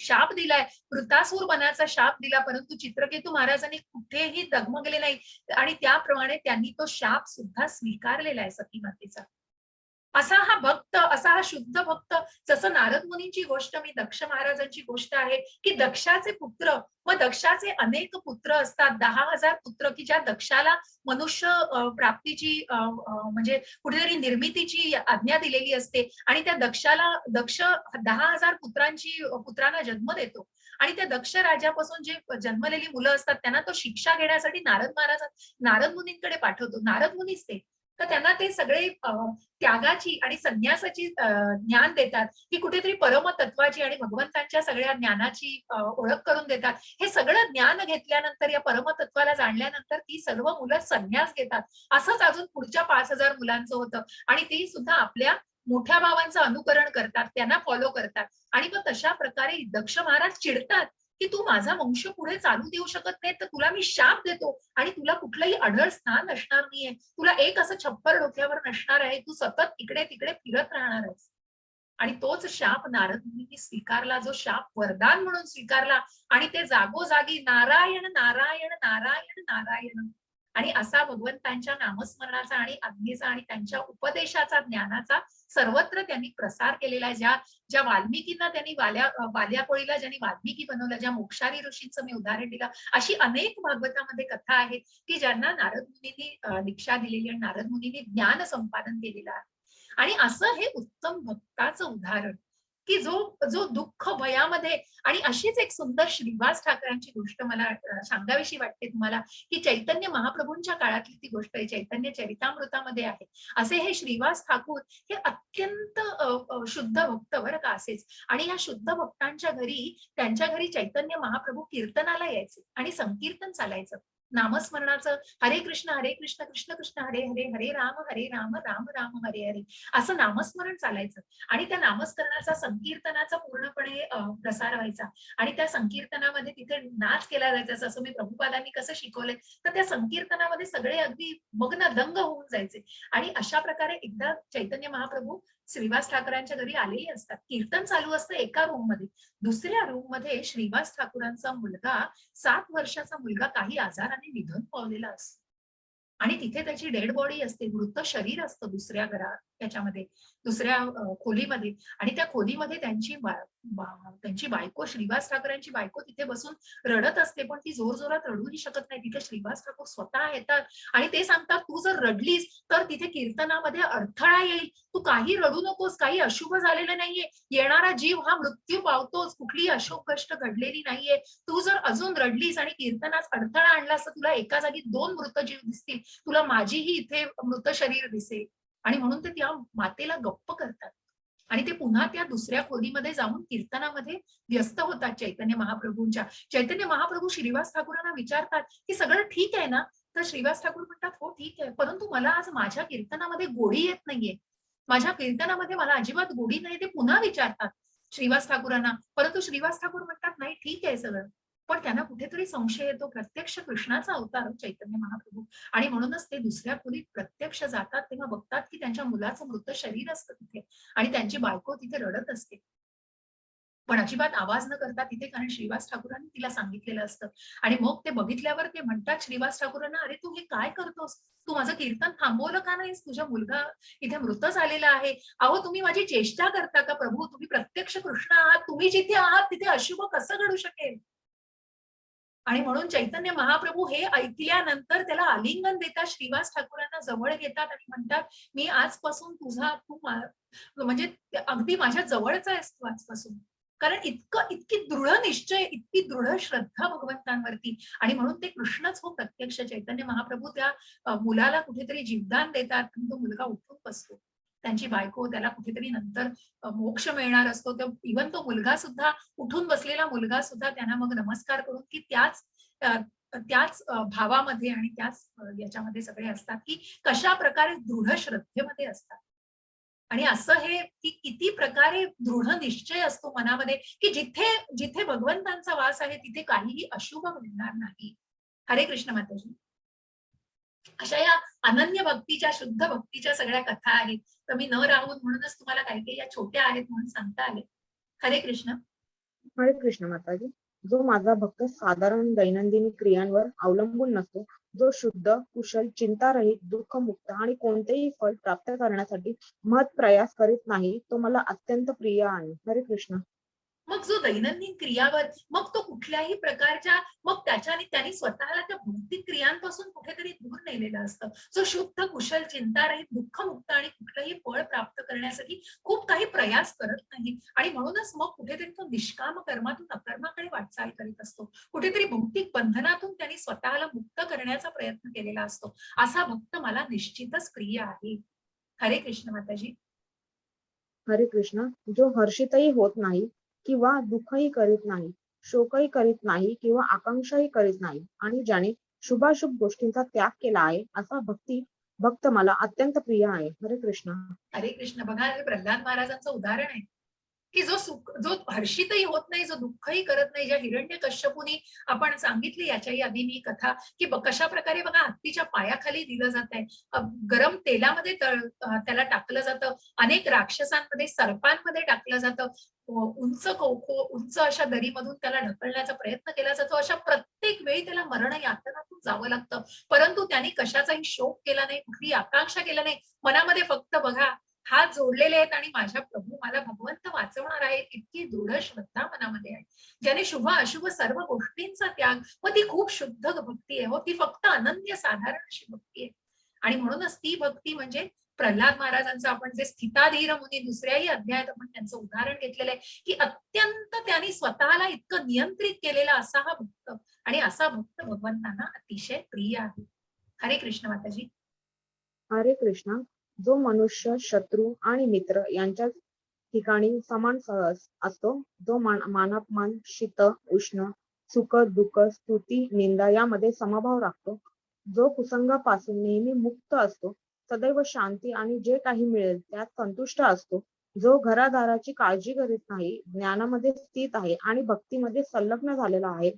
शाप दिलाय, वृतासूर बनाचा शाप दिला, परंतु चित्रकेतू महाराजांनी कुठेही डगमगले नाही, आणि त्याप्रमाणे त्यांनी तो शाप सुद्धा स्वीकारलेला आहे सती मातेचा. असा हा भक्त, असा हा शुद्ध भक्त. जसं नारद मुनींची गोष्ट, मी दक्ष महाराजांची गोष्ट आहे की दक्षाचे पुत्र व दक्षाचे अनेक पुत्र असतात, 10,000 पुत्र, की ज्या दक्षाला मनुष्य प्राप्तीची म्हणजे कुठेतरी निर्मितीची आज्ञा दिलेली असते, आणि त्या दक्ष 10,000 पुत्रांना जन्म देतो, आणि त्या दक्ष राजापासून जे जन्मलेली मुलं असतात त्यांना तो शिक्षा घेण्यासाठी नारद मुनींकडे पाठवतो. नारद मुनीच ते, तर त्यांना ते सगळे त्यागाची आणि संन्यासाची ज्ञान देतात, की कुठेतरी परमतत्वाची आणि भगवंतांच्या सगळ्या ज्ञानाची ओळख करून देतात. हे सगळं ज्ञान घेतल्यानंतर, या परमतत्वाला जाणल्यानंतर ती सर्व मुलं संन्यास घेतात. असंच अजून पुढच्या 5,000 मुलांचं होतं, आणि ते सुद्धा आपल्या मोठ्या भावांचं अनुकरण करतात, त्यांना फॉलो करतात. आणि मग तशा प्रकारे दक्ष महाराज चिडतात की तू माझा वंश पुढे चालू देऊ शकत नाही, तर तुला मी शाप देतो आणि तुला कुठलंही अढळ स्थान नसणार नाहीये, तुला एक असं छप्पर डोक्यावर नसणार आहे, तू सतत इकडे तिकडे फिरत राहणार आहेस. आणि तोच शाप नारद मुनींनी स्वीकारला, जो शाप वरदान म्हणून स्वीकारला आणि ते जागोजागी नारायण नारायण नारायण नारायण आणि असा भगवंतांच्या नामस्मरणाचा आणि आज्ञेचा आणि त्यांच्या उपदेशाचा, ज्ञानाचा सर्वत्र त्यांनी प्रसार केलेला आहे. ज्या वाल्मिकींना त्यांनी वाल्याकोळीला ज्यांनी वाल्मिकी बनवलं, ज्या मोक्षारी ऋषींचं मी उदाहरण दिलं, अशी अनेक भागवतामध्ये कथा आहेत की ज्यांना नारद मुनींनी दीक्षा दिलेली आणि नारद मुनींनी ज्ञान संपादन केलेलं आहे. आणि असं हे उत्तम भक्ताचं उदाहरण की जो दुःख भयामध्ये, आणि अशीच एक सुंदर श्रीवास ठाकरांची गोष्ट मला सांगावीशी वाटते तुम्हाला, की चैतन्य महाप्रभूंच्या काळातली ती गोष्ट आहे, चैतन्य चरितामृतामध्ये आहे. असे हे श्रीवास ठाकूर हे अत्यंत शुद्ध भक्त बरं का असेच. आणि या शुद्ध भक्तांच्या घरी, त्यांच्या घरी चैतन्य महाप्रभू कीर्तनाला यायचे आणि संकीर्तन चालायचं नामस्मरणाचं, हरे कृष्ण कृष्ण कृष्ण हरे हरे, हरे राम राम राम हरे हरे, असं नामस्मरण चालायचं. आणि त्या नामस्मरणाचा, संकीर्तनाचा पूर्णपणे प्रसार व्हायचा. आणि त्या संकीर्तनामध्ये तिथे नाच केला जायचा, असं मी प्रभुपादांनी कसं शिकवलंय, तर त्या संकीर्तनामध्ये सगळे अगदी मग्न दंग होऊन जायचे. आणि अशा प्रकारे एकदा चैतन्य महाप्रभू श्रीवास ठाकरांच्या घरी आलेले असतात. कीर्तन चालू असतं एका रूम मध्ये. दुसऱ्या रूम मध्ये श्रीवास ठाकूरांचा मुलगा, 7 वर्षाचा मुलगा काही आजाराने निधन पावलेला असतो. आणि तिथे त्याची डेड बॉडी असते, मृत शरीर असतं दुसऱ्या घरात, त्याच्यामध्ये दुसऱ्या खोलीमध्ये. आणि त्या खोलीमध्ये त्यांची बायको, श्रीवास ठाकरांची बायको तिथे बसून रडत असते, पण ती जोर जोरात रडूही शकत नाही. तिथे श्रीवास ठाकूर स्वतः येतात आणि ते सांगतात, तू जर रडलीस तर तिथे कीर्तनामध्ये अडथळा येईल, तू काही रडू नकोस, काही अशुभ झालेलं नाहीये, येणारा जीव हा मृत्यू पावतोच, कुठलीही अशुभ कष्ट घडलेली नाहीये. तू जर अजून रडलीस आणि कीर्तनात अडथळा आणलास तर तुला एका जागी 2 मृत जीव दिसतील, तुला माझीही इथे मृत शरीर दिसेल. आणि म्हणून ते त्या मातेला गप्प करतात आणि ते पुन्हा त्या दुसऱ्या खोलीमध्ये जाऊन कीर्तनामध्ये व्यस्त होतात चैतन्य महाप्रभूंच्या. चैतन्य महाप्रभू श्रीवास ठाकूरांना विचारतात की सगळं ठीक आहे ना? तर श्रीवास ठाकूर म्हणतात, हो ठीक आहे, परंतु मला आज माझ्या कीर्तनामध्ये गोडी येत नाहीये, माझ्या कीर्तनामध्ये मला अजिबात गोडी नाही. ते पुन्हा विचारतात श्रीवास ठाकूरांना, परंतु श्रीवास ठाकूर म्हणतात, नाही ठीक आहे सगळं. पण त्यांना कुठेतरी संशय येतो, प्रत्यक्ष कृष्णाचा अवतार चैतन्य महाप्रभू. आणि म्हणूनच ते दुसऱ्या खोलीत प्रत्यक्ष जातात, तेव्हा बघतात की त्यांच्या मुलाचं मृत शरीर असतं तिथे आणि त्यांची बायको तिथे रडत असते, पण अजिबात आवाज न करता तिथे, कारण श्रीवास ठाकूरांनी तिला सांगितलेलं असतं. आणि मग ते बघितल्यावर ते म्हणतात श्रीवास ठाकूरांना, अरे तू हे काय करतोस, तू माझं कीर्तन थांबवलं का नाहीस, तुझा मुलगा इथे मृत झालेला आहे. अहो तुम्ही माझी चेष्टा करता का प्रभू, तुम्ही प्रत्यक्ष कृष्ण आहात, तुम्ही जिथे आहात तिथे अशुभ कसं घडू शकेल. आणि म्हणून चैतन्य महाप्रभू हे ऐकल्यानंतर त्याला आलिंगन देतात, श्रीवास ठाकूरांना जवळ घेतात आणि म्हणतात, मी आजपासून तू म्हणजे अगदी माझ्या जवळचा आहेस तू आजपासून. कारण इतकी दृढ निश्चय, इतकी दृढ श्रद्धा भगवंतांवरती. आणि म्हणून ते कृष्णच हो प्रत्यक्ष. चैतन्य महाप्रभू त्या मुलाला कुठेतरी जीवदान देतात आणि तो मुलगा उठून बसतो. त्यांची बायको त्याला कुठेतरी नंतर मोक्ष मिळणार असतो, तर इव्हन तो मुलगा सुद्धा, उठून बसलेला मुलगा सुद्धा त्यांना मग नमस्कार करून की त्याच भावामध्ये आणि त्याच याच्यामध्ये सगळे असतात की कशा प्रकारे दृढ श्रद्धेमध्ये असतात. आणि असं हे की किती प्रकारे दृढ निश्चय असतो मनामध्ये की जिथे जिथे भगवंतांचा वास आहे तिथे काहीही अशुभ घडणार नाही. हरे कृष्ण माताजी. अशा या अनन्य भक्तीच्या, शुद्ध भक्तीच्या सगळ्या कथा आहेत. तर मी न राहून म्हणूनच तुम्हाला काही काही या छोट्या आहेत म्हणून सांगता आले. हरे कृष्ण. हरे कृष्ण माताजी. जो माझा भक्त साधारण दैनंदिन क्रियांवर अवलंबून नसतो, जो शुद्ध, कुशल, चिंतारहित, दुःखमुक्त आणि कोणतेही फळ प्राप्त करण्यासाठी महत् प्रयास करीत नाही, तो मला अत्यंत प्रिय आहे. हरे कृष्ण. मग जो दैनंदिन क्रियावर, मग तो कुठल्याही प्रकारच्या, मग त्यांनी स्वतःला त्या भौतिक क्रियांपासून कुठेतरी दूर नेलेलं असतं. जो शुद्ध, कुशल, चिंतारहित, दुःखमुक्त आणि कुठलंही फळ प्राप्त करण्यासाठी खूप काही प्रयास करत नाही. आणि म्हणूनच मग कुठेतरी तो निष्काम कर्मातून अकर्माकडे वाटचाल करीत असतो. कुठेतरी भौतिक बंधनातून त्यांनी स्वतःला मुक्त करण्याचा प्रयत्न केलेला असतो. असा भक्त मला निश्चितच प्रिय आहे. हरे कृष्ण माताजी. हरे कृष्ण. जो हर्षितही होत नाही किंवा दुःखही करीत नाही, शोकही करीत नाही किंवा आकांक्षाही करीत नाही, आणि ज्याने शुभाशुभ गोष्टींचा त्याग केला आहे, असा भक्त मला अत्यंत प्रिय आहे. हरे कृष्ण. हरे कृष्ण. बघा हे प्रल्हाद महाराजांचं उदाहरण आहे. की जो सुख, जो हर्षितही होत नाही, जो दुःखही करत नाही, ज्या हिरण्यकश्यपूनी आपण सांगितली याच्याही आधी मी कथा, की कशा प्रकारे बघा हत्तीच्या पायाखाली दिलं जात आहे, गरम तेलामध्ये त्याला टाकलं जातं, अनेक राक्षसांमध्ये सर्पांमध्ये टाकलं जातं, उंच उंच अशा दरीमधून त्याला ढकलण्याचा प्रयत्न केला जातो, अशा प्रत्येक वेळी त्याला मरण यातनातून जावं लागतं, परंतु त्यांनी कशाचाही शोक केला नाही, कुठली आकांक्षा केला नाही, मनामध्ये फक्त बघा हात जोडलेले आहेत आणि माझ्या प्रभू मला भगवंत वाचवणार आहेत, इतकी दृढ श्रद्धा मनामध्ये आहे, ज्याने शुभ अशुभ सर्व गोष्टींचा त्याग, व ती खूप शुद्ध भक्ती आहे, हो ती फक्त अनन्य साधारण अशी भक्ती आहे. आणि म्हणूनच ती भक्ती म्हणजे प्रल्हाद महाराजांचं आपण जे स्थिताधीर मुनी दुसऱ्याही अध्यायात आपण त्यांचं उदाहरण घेतलेलं आहे, की अत्यंत त्यांनी स्वतःला इतकं नियंत्रित केलेला असा हा भक्त, आणि असा भक्त भगवंतांना अतिशय प्रिय आहे. हरे कृष्ण माताजी. हरे कृष्ण. जो मनुष्य शत्रू आणि मित्र यांच्या ठिकाणी समान असतो, जो मानापमान, शीत उष्ण, सुख दुःख, स्तुती निंदा यामध्ये समभाव राखतो, जो कुसंगापासून नेहमी मुक्त असतो, सदैव शांती आणि जे काही मिळेल त्यात संतुष्ट असतो, जो घरादाराची काळजी करीत नाही, ज्ञानामध्ये स्थित आहे आणि भक्तीमध्ये संलग्न झालेला आहे,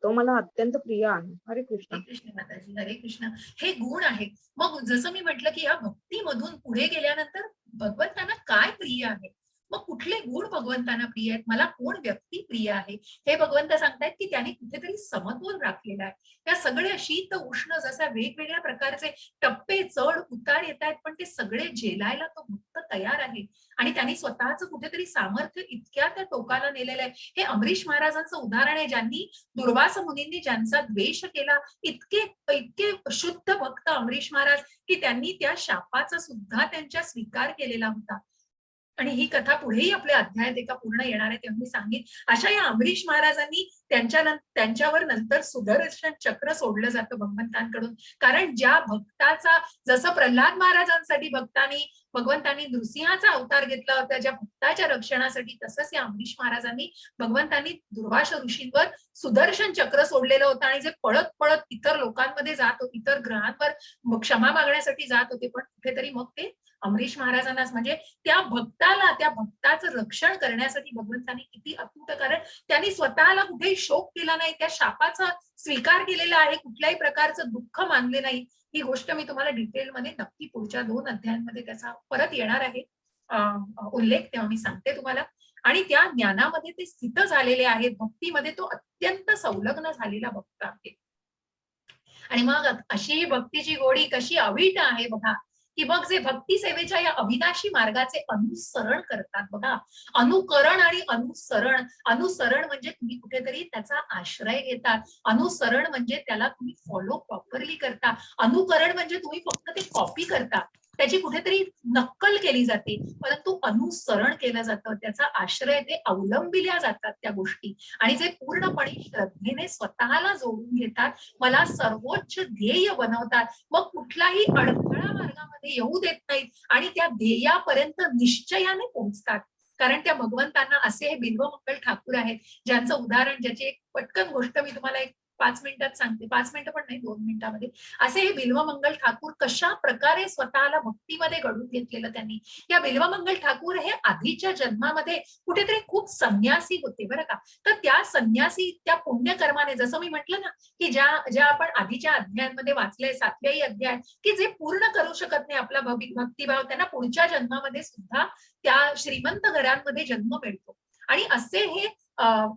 तो मला अत्यंत प्रिय आहे. हरे कृष्ण. हरे कृष्ण माताजी. हरे कृष्ण. हे गुण आहेत. मग जसं मी म्हटलं की या भक्तीमधून पुढे गेल्यानंतर भगवंतांना काय प्रिय आहे, मग कुठले गुण भगवंतांना प्रिय आहेत, मला कोण व्यक्ती प्रिय आहे, हे भगवंत सांगतायत की त्याने कुठेतरी समतोल राखलेला आहे. या सगळ्या शीत उष्ण जशा वेगवेगळ्या प्रकारचे टप्पे चढ उतार येत आहेत, पण ते सगळे झेलायला तो भक्त तयार आहे, आणि त्यांनी स्वतःच कुठेतरी सामर्थ्य इतक्या त्या टोकाला नेलेलं आहे. हे अमरीश महाराजांचं उदाहरण आहे, ज्यांनी दुर्वास मुनींनी ज्यांचा द्वेष केला, इतके इतके शुद्ध भक्त अमरीश महाराज की त्यांनी त्या शापाचा सुद्धा त्यांच्या स्वीकार केलेला होता. आणि ही कथा पुढेही आपल्या अध्यायात एका पूर्ण येणार आहे, तेव्हा मी सांगेन. अशा या अमरीश महाराजांनी त्यांच्यावर नंतर सुदर्शन चक्र सोडलं जातं भगवंतांकडून, कारण ज्या भक्ताचा, जसं प्रल्हाद महाराजांसाठी भगवंतांनी नृसिंहाचा अवतार घेतला होता ज्या भक्ताच्या रक्षणासाठी, तसंच या अमरीश महाराजांनी भगवंतांनी दुर्वास ऋषींवर सुदर्शन चक्र सोडलेलं होतं, आणि जे पळत पळत इतर लोकांमध्ये जात होते, इतर ग्रहांवर क्षमा मागण्यासाठी जात होते, पण कुठेतरी मग ते अमरीश महाराजांनाच, म्हणजे त्या भक्ताला, त्या भक्ताचं रक्षण करण्यासाठी भगवंतांनी किती अतूट, कारण त्यांनी स्वतःला कुठेही शोक केला नाही, त्या शापाचा स्वीकार केलेला आहे, कुठल्याही प्रकारचं दुःख मानले नाही. ही गोष्ट मी तुम्हाला डिटेलमध्ये नक्की पुढच्या 2 अध्यायांमध्ये त्याचा परत येणार आहे उल्लेख, तेव्हा मी सांगते तुम्हाला. आणि त्या ज्ञानामध्ये ते स्थित झालेले आहेत, भक्तीमध्ये तो अत्यंत संलग्न झालेला भक्त आहे. आणि मग अशी ही भक्तीची गोडी कशी अवीट आहे बघा, की मग जे भक्ती सेवेच्या या अविनाशी मार्गाचे अनुसरण करतात बघा, अनुकरण आणि अनुसरण. अनुसरण म्हणजे तुम्ही कुठेतरी त्याचा आश्रय घेतात, अनुसरण म्हणजे त्याला तुम्ही फॉलो प्रॉपरली करता, अनुकरण म्हणजे तुम्ही फक्त ते कॉपी करता, त्याची कुठेतरी नक्कल केली जाते, परंतु अनुसरण केलं जातं, त्याचा आश्रय ते अवलंबिल्या जातात त्या गोष्टी, आणि जे पूर्णपणे श्रद्धेने स्वतःला जोडून घेतात, मला सर्वोच्च ध्येय बनवतात, मग कुठलाही अडथळा मार्गामध्ये येऊ देत नाहीत, आणि त्या ध्येयापर्यंत निश्चयाने पोहोचतात. कारण त्या भगवंतांना असे हे बिल्वमंगल ठाकूर आहेत, ज्यांचं उदाहरण, ज्याची एक पटकन गोष्ट मी तुम्हाला एक 5 मिनिटात सांगते, 5 मिनिटं पण नाही, 2 मिनिटांमध्ये. असे हे बिल्वमंगल ठाकूर कशा प्रकारे स्वतःला भक्तीमध्ये घडून घेतलेलं त्यांनी. या बिल्वमंगल ठाकूर हे आधीच्या जन्मामध्ये कुठेतरी खूप संन्यासी होते बरं का. तर त्या संन्यासी, त्या पुण्यकर्माने, जसं मी म्हटलं ना, की ज्या आपण आधीच्या अध्यायांमध्ये वाचलंय, 7व्याही अध्याय, की जे पूर्ण करू शकत नाही आपला भक्तिभाव, त्यांना पुढच्या जन्मामध्ये सुद्धा त्या श्रीमंत घरांमध्ये जन्म मिळतो. आणि असे हे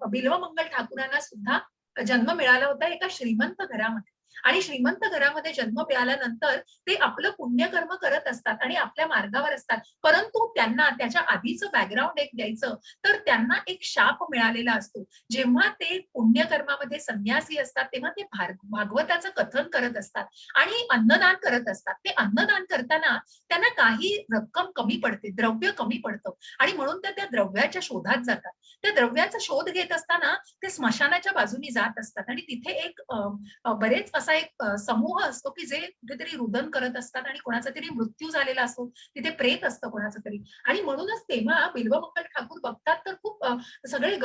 बिल्वमंगल ठाकूरांना सुद्धा जन्म मिळाला होता एका श्रीमंत घरामध्ये, आणि श्रीमंत घरामध्ये जन्म मिळाल्यानंतर ते आपलं पुण्यकर्म करत असतात आणि आपल्या मार्गावर असतात, परंतु त्यांना त्याच्या आधीचं बॅकग्राऊंड एक द्यायचं, तर त्यांना एक शाप मिळालेला असतो. जेव्हा ते पुण्यकर्मामध्ये संन्यासी असतात, तेव्हा ते भागवताचं कथन करत असतात आणि अन्नदान करत असतात. ते अन्नदान करताना त्यांना काही रक्कम कमी पडते, द्रव्य कमी पडतं, आणि म्हणून ते त्या द्रव्याच्या शोधात जातात. त्या द्रव्याचा शोध घेत असताना ते स्मशानाच्या बाजूने जात असतात, आणि तिथे एक बरेच असा असा एक समूह असतो की जे कुठेतरी रुदन करत असतात आणि कोणाचा तरी मृत्यू झालेला असतो, तिथे प्रेत असतं कोणाचं तरी. आणि म्हणूनच तेव्हा बिल्वमंगल ठाकूर बघतात तर खूप सगळे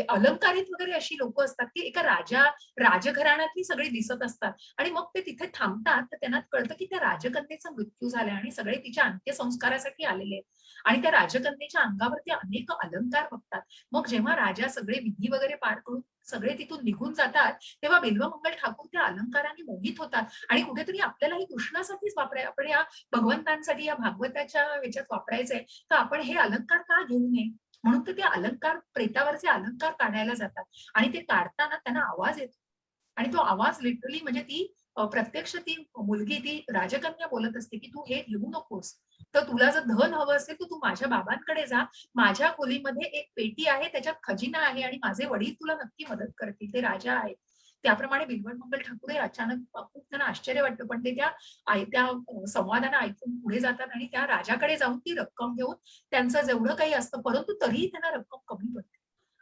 अलंकारित वगैरे अशी लोक असतात की एका राजघराण्यातली सगळी दिसत असतात. आणि मग ते तिथे थांबतात, तर त्यांना कळतं की त्या राजकन्येचा मृत्यू झालाय आणि सगळे तिच्या अंत्यसंस्कारासाठी आलेले आहेत. आणि त्या राजकन्येच्या अंगावरती अनेक अलंकार बघतात. मग जेव्हा राजा सगळे विधी वगैरे पार करून सगळे तिथून निघून जातात, तेव्हा बिल्वमंगल ठाकूर त्या अलंकाराने मोहित होतात आणि कुठेतरी आपल्याला ही कृष्णासाठीच आपण या भगवंतांसाठी या भागवताच्या ह्याच्यात वापरायचंय, तर आपण हे अलंकार का घेऊ नये. म्हणून ते अलंकार, प्रेतावरचे अलंकार काढायला जातात. आणि ते काढताना त्यांना आवाज येतो आणि तो आवाज लिटरली म्हणजे ती प्रत्यक्ष ती मुलगी, ती राजकन्या बोलत असते की तू हे घेऊ नकोस. तर तुला जर धन हवं असेल तर तू माझ्या बाबांकडे जा, माझ्या खोलीमध्ये एक पेटी आहे, त्याच्यात खजिना आहे आणि माझे वडील तुला नक्की मदत करतील, ते राजा आहेत. त्याप्रमाणे बिल्वमंगल ठाकूर हे अचानक खूप त्यांना आश्चर्य वाटतं, पण ते त्या संवादानं ऐकून पुढे जातात आणि त्या राजाकडे जाऊन ती रक्कम घेऊन त्यांचं जेवढं काही असतं, परंतु तरीही त्यांना रक्कम कमी पडते.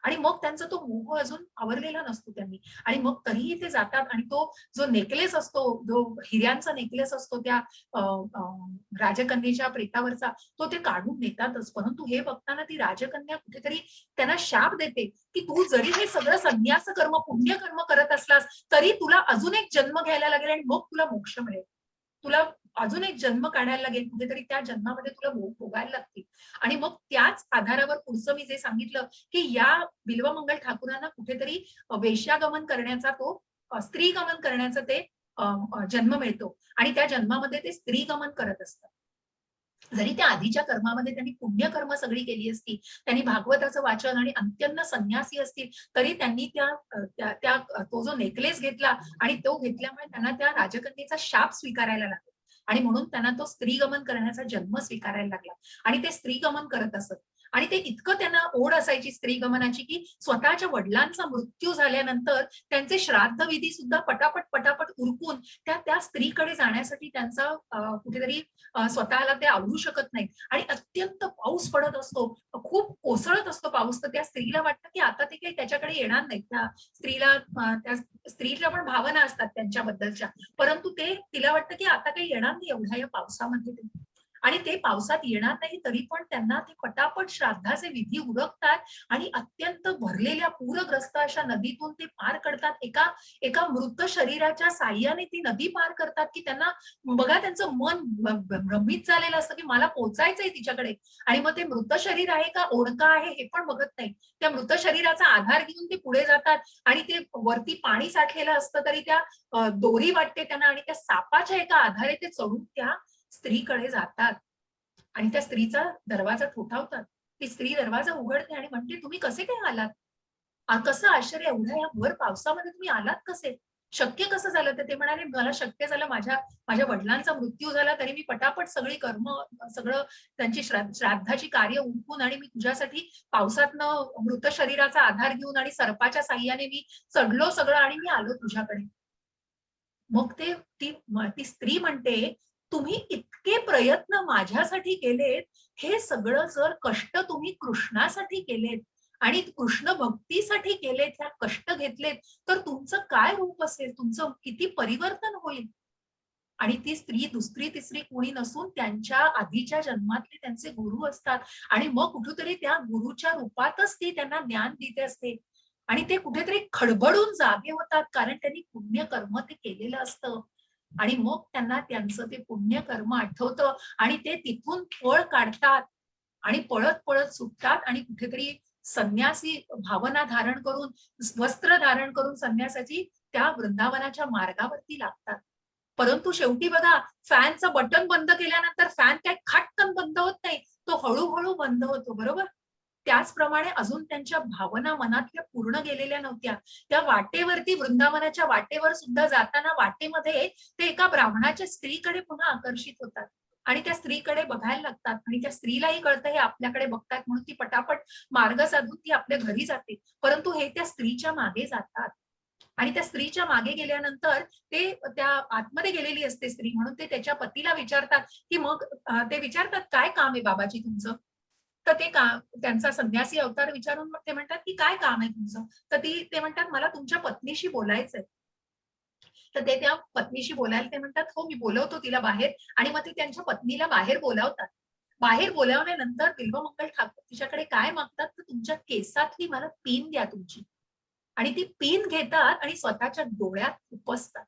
आणि मग त्यांचा तो मोह अजून आवरलेला नसतो त्यांनी. आणि मग तरीही ते जातात आणि तो जो नेकलेस असतो, जो हिऱ्यांचा नेकलेस असतो त्या राजकन्येच्या प्रेतावरचा, तो ते काढून नेतातच. परंतु हे बघताना ती राजकन्या कुठेतरी त्यांना शाप देते की तू जरी हे सगळं संन्यास कर्म, पुण्यकर्म करत असलास तरी तुला अजून एक जन्म घ्यायला लागेल आणि मग तुला मोक्ष मिळेल. तुला अजून एक जन्म काढायला लागेल, कुठेतरी त्या जन्मामध्ये तुला भोगायला लागतील. आणि मग त्याच आधारावर पुढचं मी जे सांगितलं की या बिल्वमंगल ठाकूरांना कुठेतरी वेश्यागमन करण्याचा, तो स्त्रीगमन करण्याचा ते जन्म मिळतो आणि त्या जन्मामध्ये ते स्त्रीगमन करत असतात. जरी त्या आधीच्या कर्मामध्ये त्यांनी पुण्यकर्म सगळी केली असती, त्यांनी भागवताचं वाचन आणि अंत्यन्न संन्यासी असतील, तरी त्यांनी तो जो नेकलेस घेतला आणि तो घेतल्यामुळे त्यांना त्या राजकन्येचा शाप स्वीकारायला लागला आणि म्हणून त्यांना तो स्त्रीगमन करण्याचा जन्म स्वीकारायला लागला. आणि ते स्त्रीगमन करत असत आणि ते इतकं त्यांना ओढ असायची स्त्रीगमनाची की स्वतःच्या वडिलांचा मृत्यू झाल्यानंतर त्यांचे श्राद्ध विधी सुद्धा पटापट पटापट उरकून त्या स्त्रीकडे जाण्यासाठी त्यांचा कुठेतरी स्वतःला ते आवडू शकत नाही. आणि अत्यंत पाऊस पडत असतो, खूप कोसळत असतो पाऊस, तर त्या स्त्रीला वाटतं की आता ते काही त्याच्याकडे येणार नाही. त्या स्त्रीला पण भावना असतात त्यांच्याबद्दलच्या, परंतु तिला वाटतं की आता काही येणार नाही एवढ्या या पावसामध्ये. आणि ते पावसात येणार नाही तरी पण त्यांना ते पटापट श्राद्धाचे विधी उरकतात आणि अत्यंत भरलेल्या पूरग्रस्त अशा नदीतून ते पार करतात. एका मृत शरीराच्या साह्याने ती नदी पार करतात की त्यांना बघा, त्यांचं मन भ्रमित झालेलं असतं की मला पोचायचंय तिच्याकडे. आणि मग ते मृत शरीर आहे का ओळखा आहे हे पण बघत नाही, त्या मृत शरीराचा आधार घेऊन ते पुढे जातात. आणि ते वरती पाणी साठलेलं असतं तरी त्या दोरी वाटते त्यांना आणि त्या सापाच्या एका आधारे ते चढून त्या स्त्रीकडे जातात आणि त्या स्त्रीचा दरवाजा ठोठावतात. ती स्त्री दरवाजा उघडते आणि म्हणते, तुम्ही कसे काय आलात? कसं आश्चर्य, एवढ्या या भर पावसामध्ये तुम्ही आलात कसे? शक्य कसं झालं? तर ते म्हणाले, मला शक्य झालं, माझ्या वडिलांचा मृत्यू झाला तरी मी पटापट सगळी कर्म, सगळं त्यांची श्राद्धाची कार्य उरकून आणि मी तुझ्यासाठी पावसातनं मृत शरीराचा आधार घेऊन आणि सर्पाच्या साह्याने मी चढलो सगळं आणि मी आलो तुझ्याकडे. मग ती स्त्री म्हणते, तुम्ही इतके प्रयत्न माझ्यासाठी केलेत, हे सगळं जर कष्ट तुम्ही कृष्णासाठी केलेत आणि कृष्ण भक्तीसाठी केलेत, ह्या कष्ट घेतलेत, तर तुमचं काय रूप असेल, तुमचं किती परिवर्तन होईल. आणि ती स्त्री दुसरी तिसरी कोणी नसून त्यांच्या आधीच्या जन्मातले त्यांचे गुरु असतात. आणि मग कुठेतरी त्या गुरुच्या रूपातच ती त्यांना ज्ञान देते असते आणि ते कुठेतरी खडबडून जागे होतात, कारण त्यांनी पुण्यकर्म ते केलेलं असतं. आणि मग त्यांना त्यांचं ते पुण्यकर्म आठवतं आणि ते तिथून पळ काढतात आणि पळत पळत सुटतात आणि कुठेतरी संन्यासी भावना धारण करून, वस्त्र धारण करून संन्यासाची त्या वृंदावनाच्या मार्गावरती लागतात. परंतु शेवटी बघा, फॅनचं बटन बंद केल्यानंतर फॅन काय खटकन बंद होत नाही, तो हळूहळू बंद होतो, बरोबर. त्याचप्रमाणे अजून त्यांच्या भावना मनातल्या पूर्ण गेलेल्या नव्हत्या. त्या वाटेवरती, वृंदावनाच्या वाटेवर सुद्धा जाताना वाटेमध्ये ते एका ब्राह्मणाच्या स्त्रीकडे पुन्हा आकर्षित होतात आणि त्या स्त्रीकडे बघायला लागतात. आणि त्या स्त्रीलाही कळतं हे आपल्याकडे बघतात, म्हणून ती पटापट मार्ग साधून ती आपल्या घरी जाते. परंतु हे त्या स्त्रीच्या मागे जातात आणि त्या स्त्रीच्या मागे गेल्यानंतर ते त्या आतमध्ये गेलेली असते स्त्री, म्हणून ते त्याच्या पतीला विचारतात की मग ते विचारतात, काय काम आहे बाबाजी तुमचं? तर त्यांचा संन्यासी अवतार विचारून ते म्हणतात की काय काम आहे तुमचं? तर ते म्हणतात, मला तुमच्या पत्नीशी बोलायचंय. तर ते त्या पत्नीशी बोलायला ते म्हणतात, हो मी बोलवतो तिला बाहेर. आणि मग ते त्यांच्या पत्नीला बाहेर बोलावतात. बाहेर बोलावल्यानंतर बिल्वमंगल ठाकूर तिच्याकडे काय मागतात, तर तुमच्या केसातली मला पिन द्या तुमची. आणि ती पिन घेतात आणि स्वतःच्या डोळ्यात उपसतात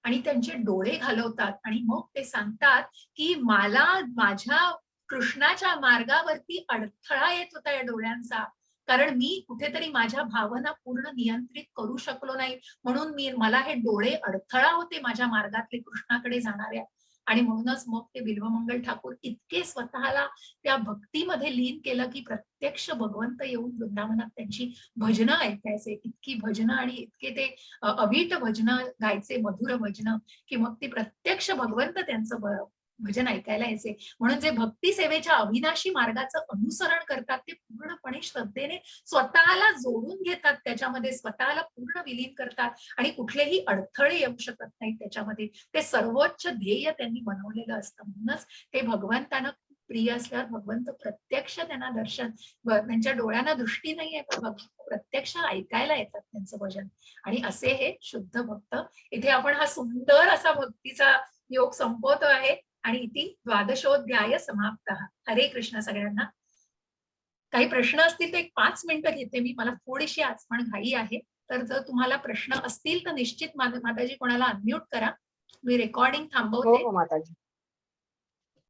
आणि त्यांचे डोळे घालवतात. आणि मग ते सांगतात की मला माझ्या कृष्णाच्या मार्गावरती अडथळा येत होता या डोळ्यांचा, कारण मी कुठेतरी माझ्या भावना पूर्ण नियंत्रित करू शकलो नाही, म्हणून मला हे डोळे अडथळा होते माझ्या मार्गातले कृष्णाकडे जाणाऱ्या. आणि म्हणूनच मग ते बिल्वमंगल ठाकूर इतके स्वतःला त्या भक्तीमध्ये लीन केलं की प्रत्यक्ष भगवंत येऊन वृंदावनात त्यांची भजनं ऐकायचे. इतकी भजनं आणि इतके ते अवीट भजनं गायचे, मधुर भजनं, की मग ते प्रत्यक्ष भगवंत त्यांचं भजन ऐकायला यायचे. म्हणून जे भक्ती सेवेच्या अविनाशी मार्गाचं अनुसरण करतात ते पूर्णपणे श्रद्धेने स्वतःला जोडून घेतात, त्याच्यामध्ये स्वतःला पूर्ण विलीन करतात आणि कुठलेही अडथळे येऊ शकत नाहीत त्याच्यामध्ये. ते सर्वोच्च ध्येय त्यांनी बनवलेलं असतं. म्हणूनच ते भगवंतांना खूप प्रिय असल्यावर भगवंत प्रत्यक्ष त्यांना दर्शन, त्यांच्या डोळ्यांना दृष्टी नाहीये पण भगवंत प्रत्यक्ष ऐकायला येतात त्यांचं भजन. आणि असे हे शुद्ध भक्त. इथे आपण हा सुंदर असा भक्तीचा योग संपवतो आहे आणि इथे द्वादशोध्याय समाप्त. हरे कृष्ण सगळ्यांना. काही प्रश्न असतील तर एक 5 मिनिटं घेते मी, मला थोडीशी आज पण घाई आहे. तर जर तुम्हाला प्रश्न असतील तर निश्चित माताजी कोणाला अनम्यूट करा, मी रेकॉर्डिंग हो थांबवते. हो माताजी.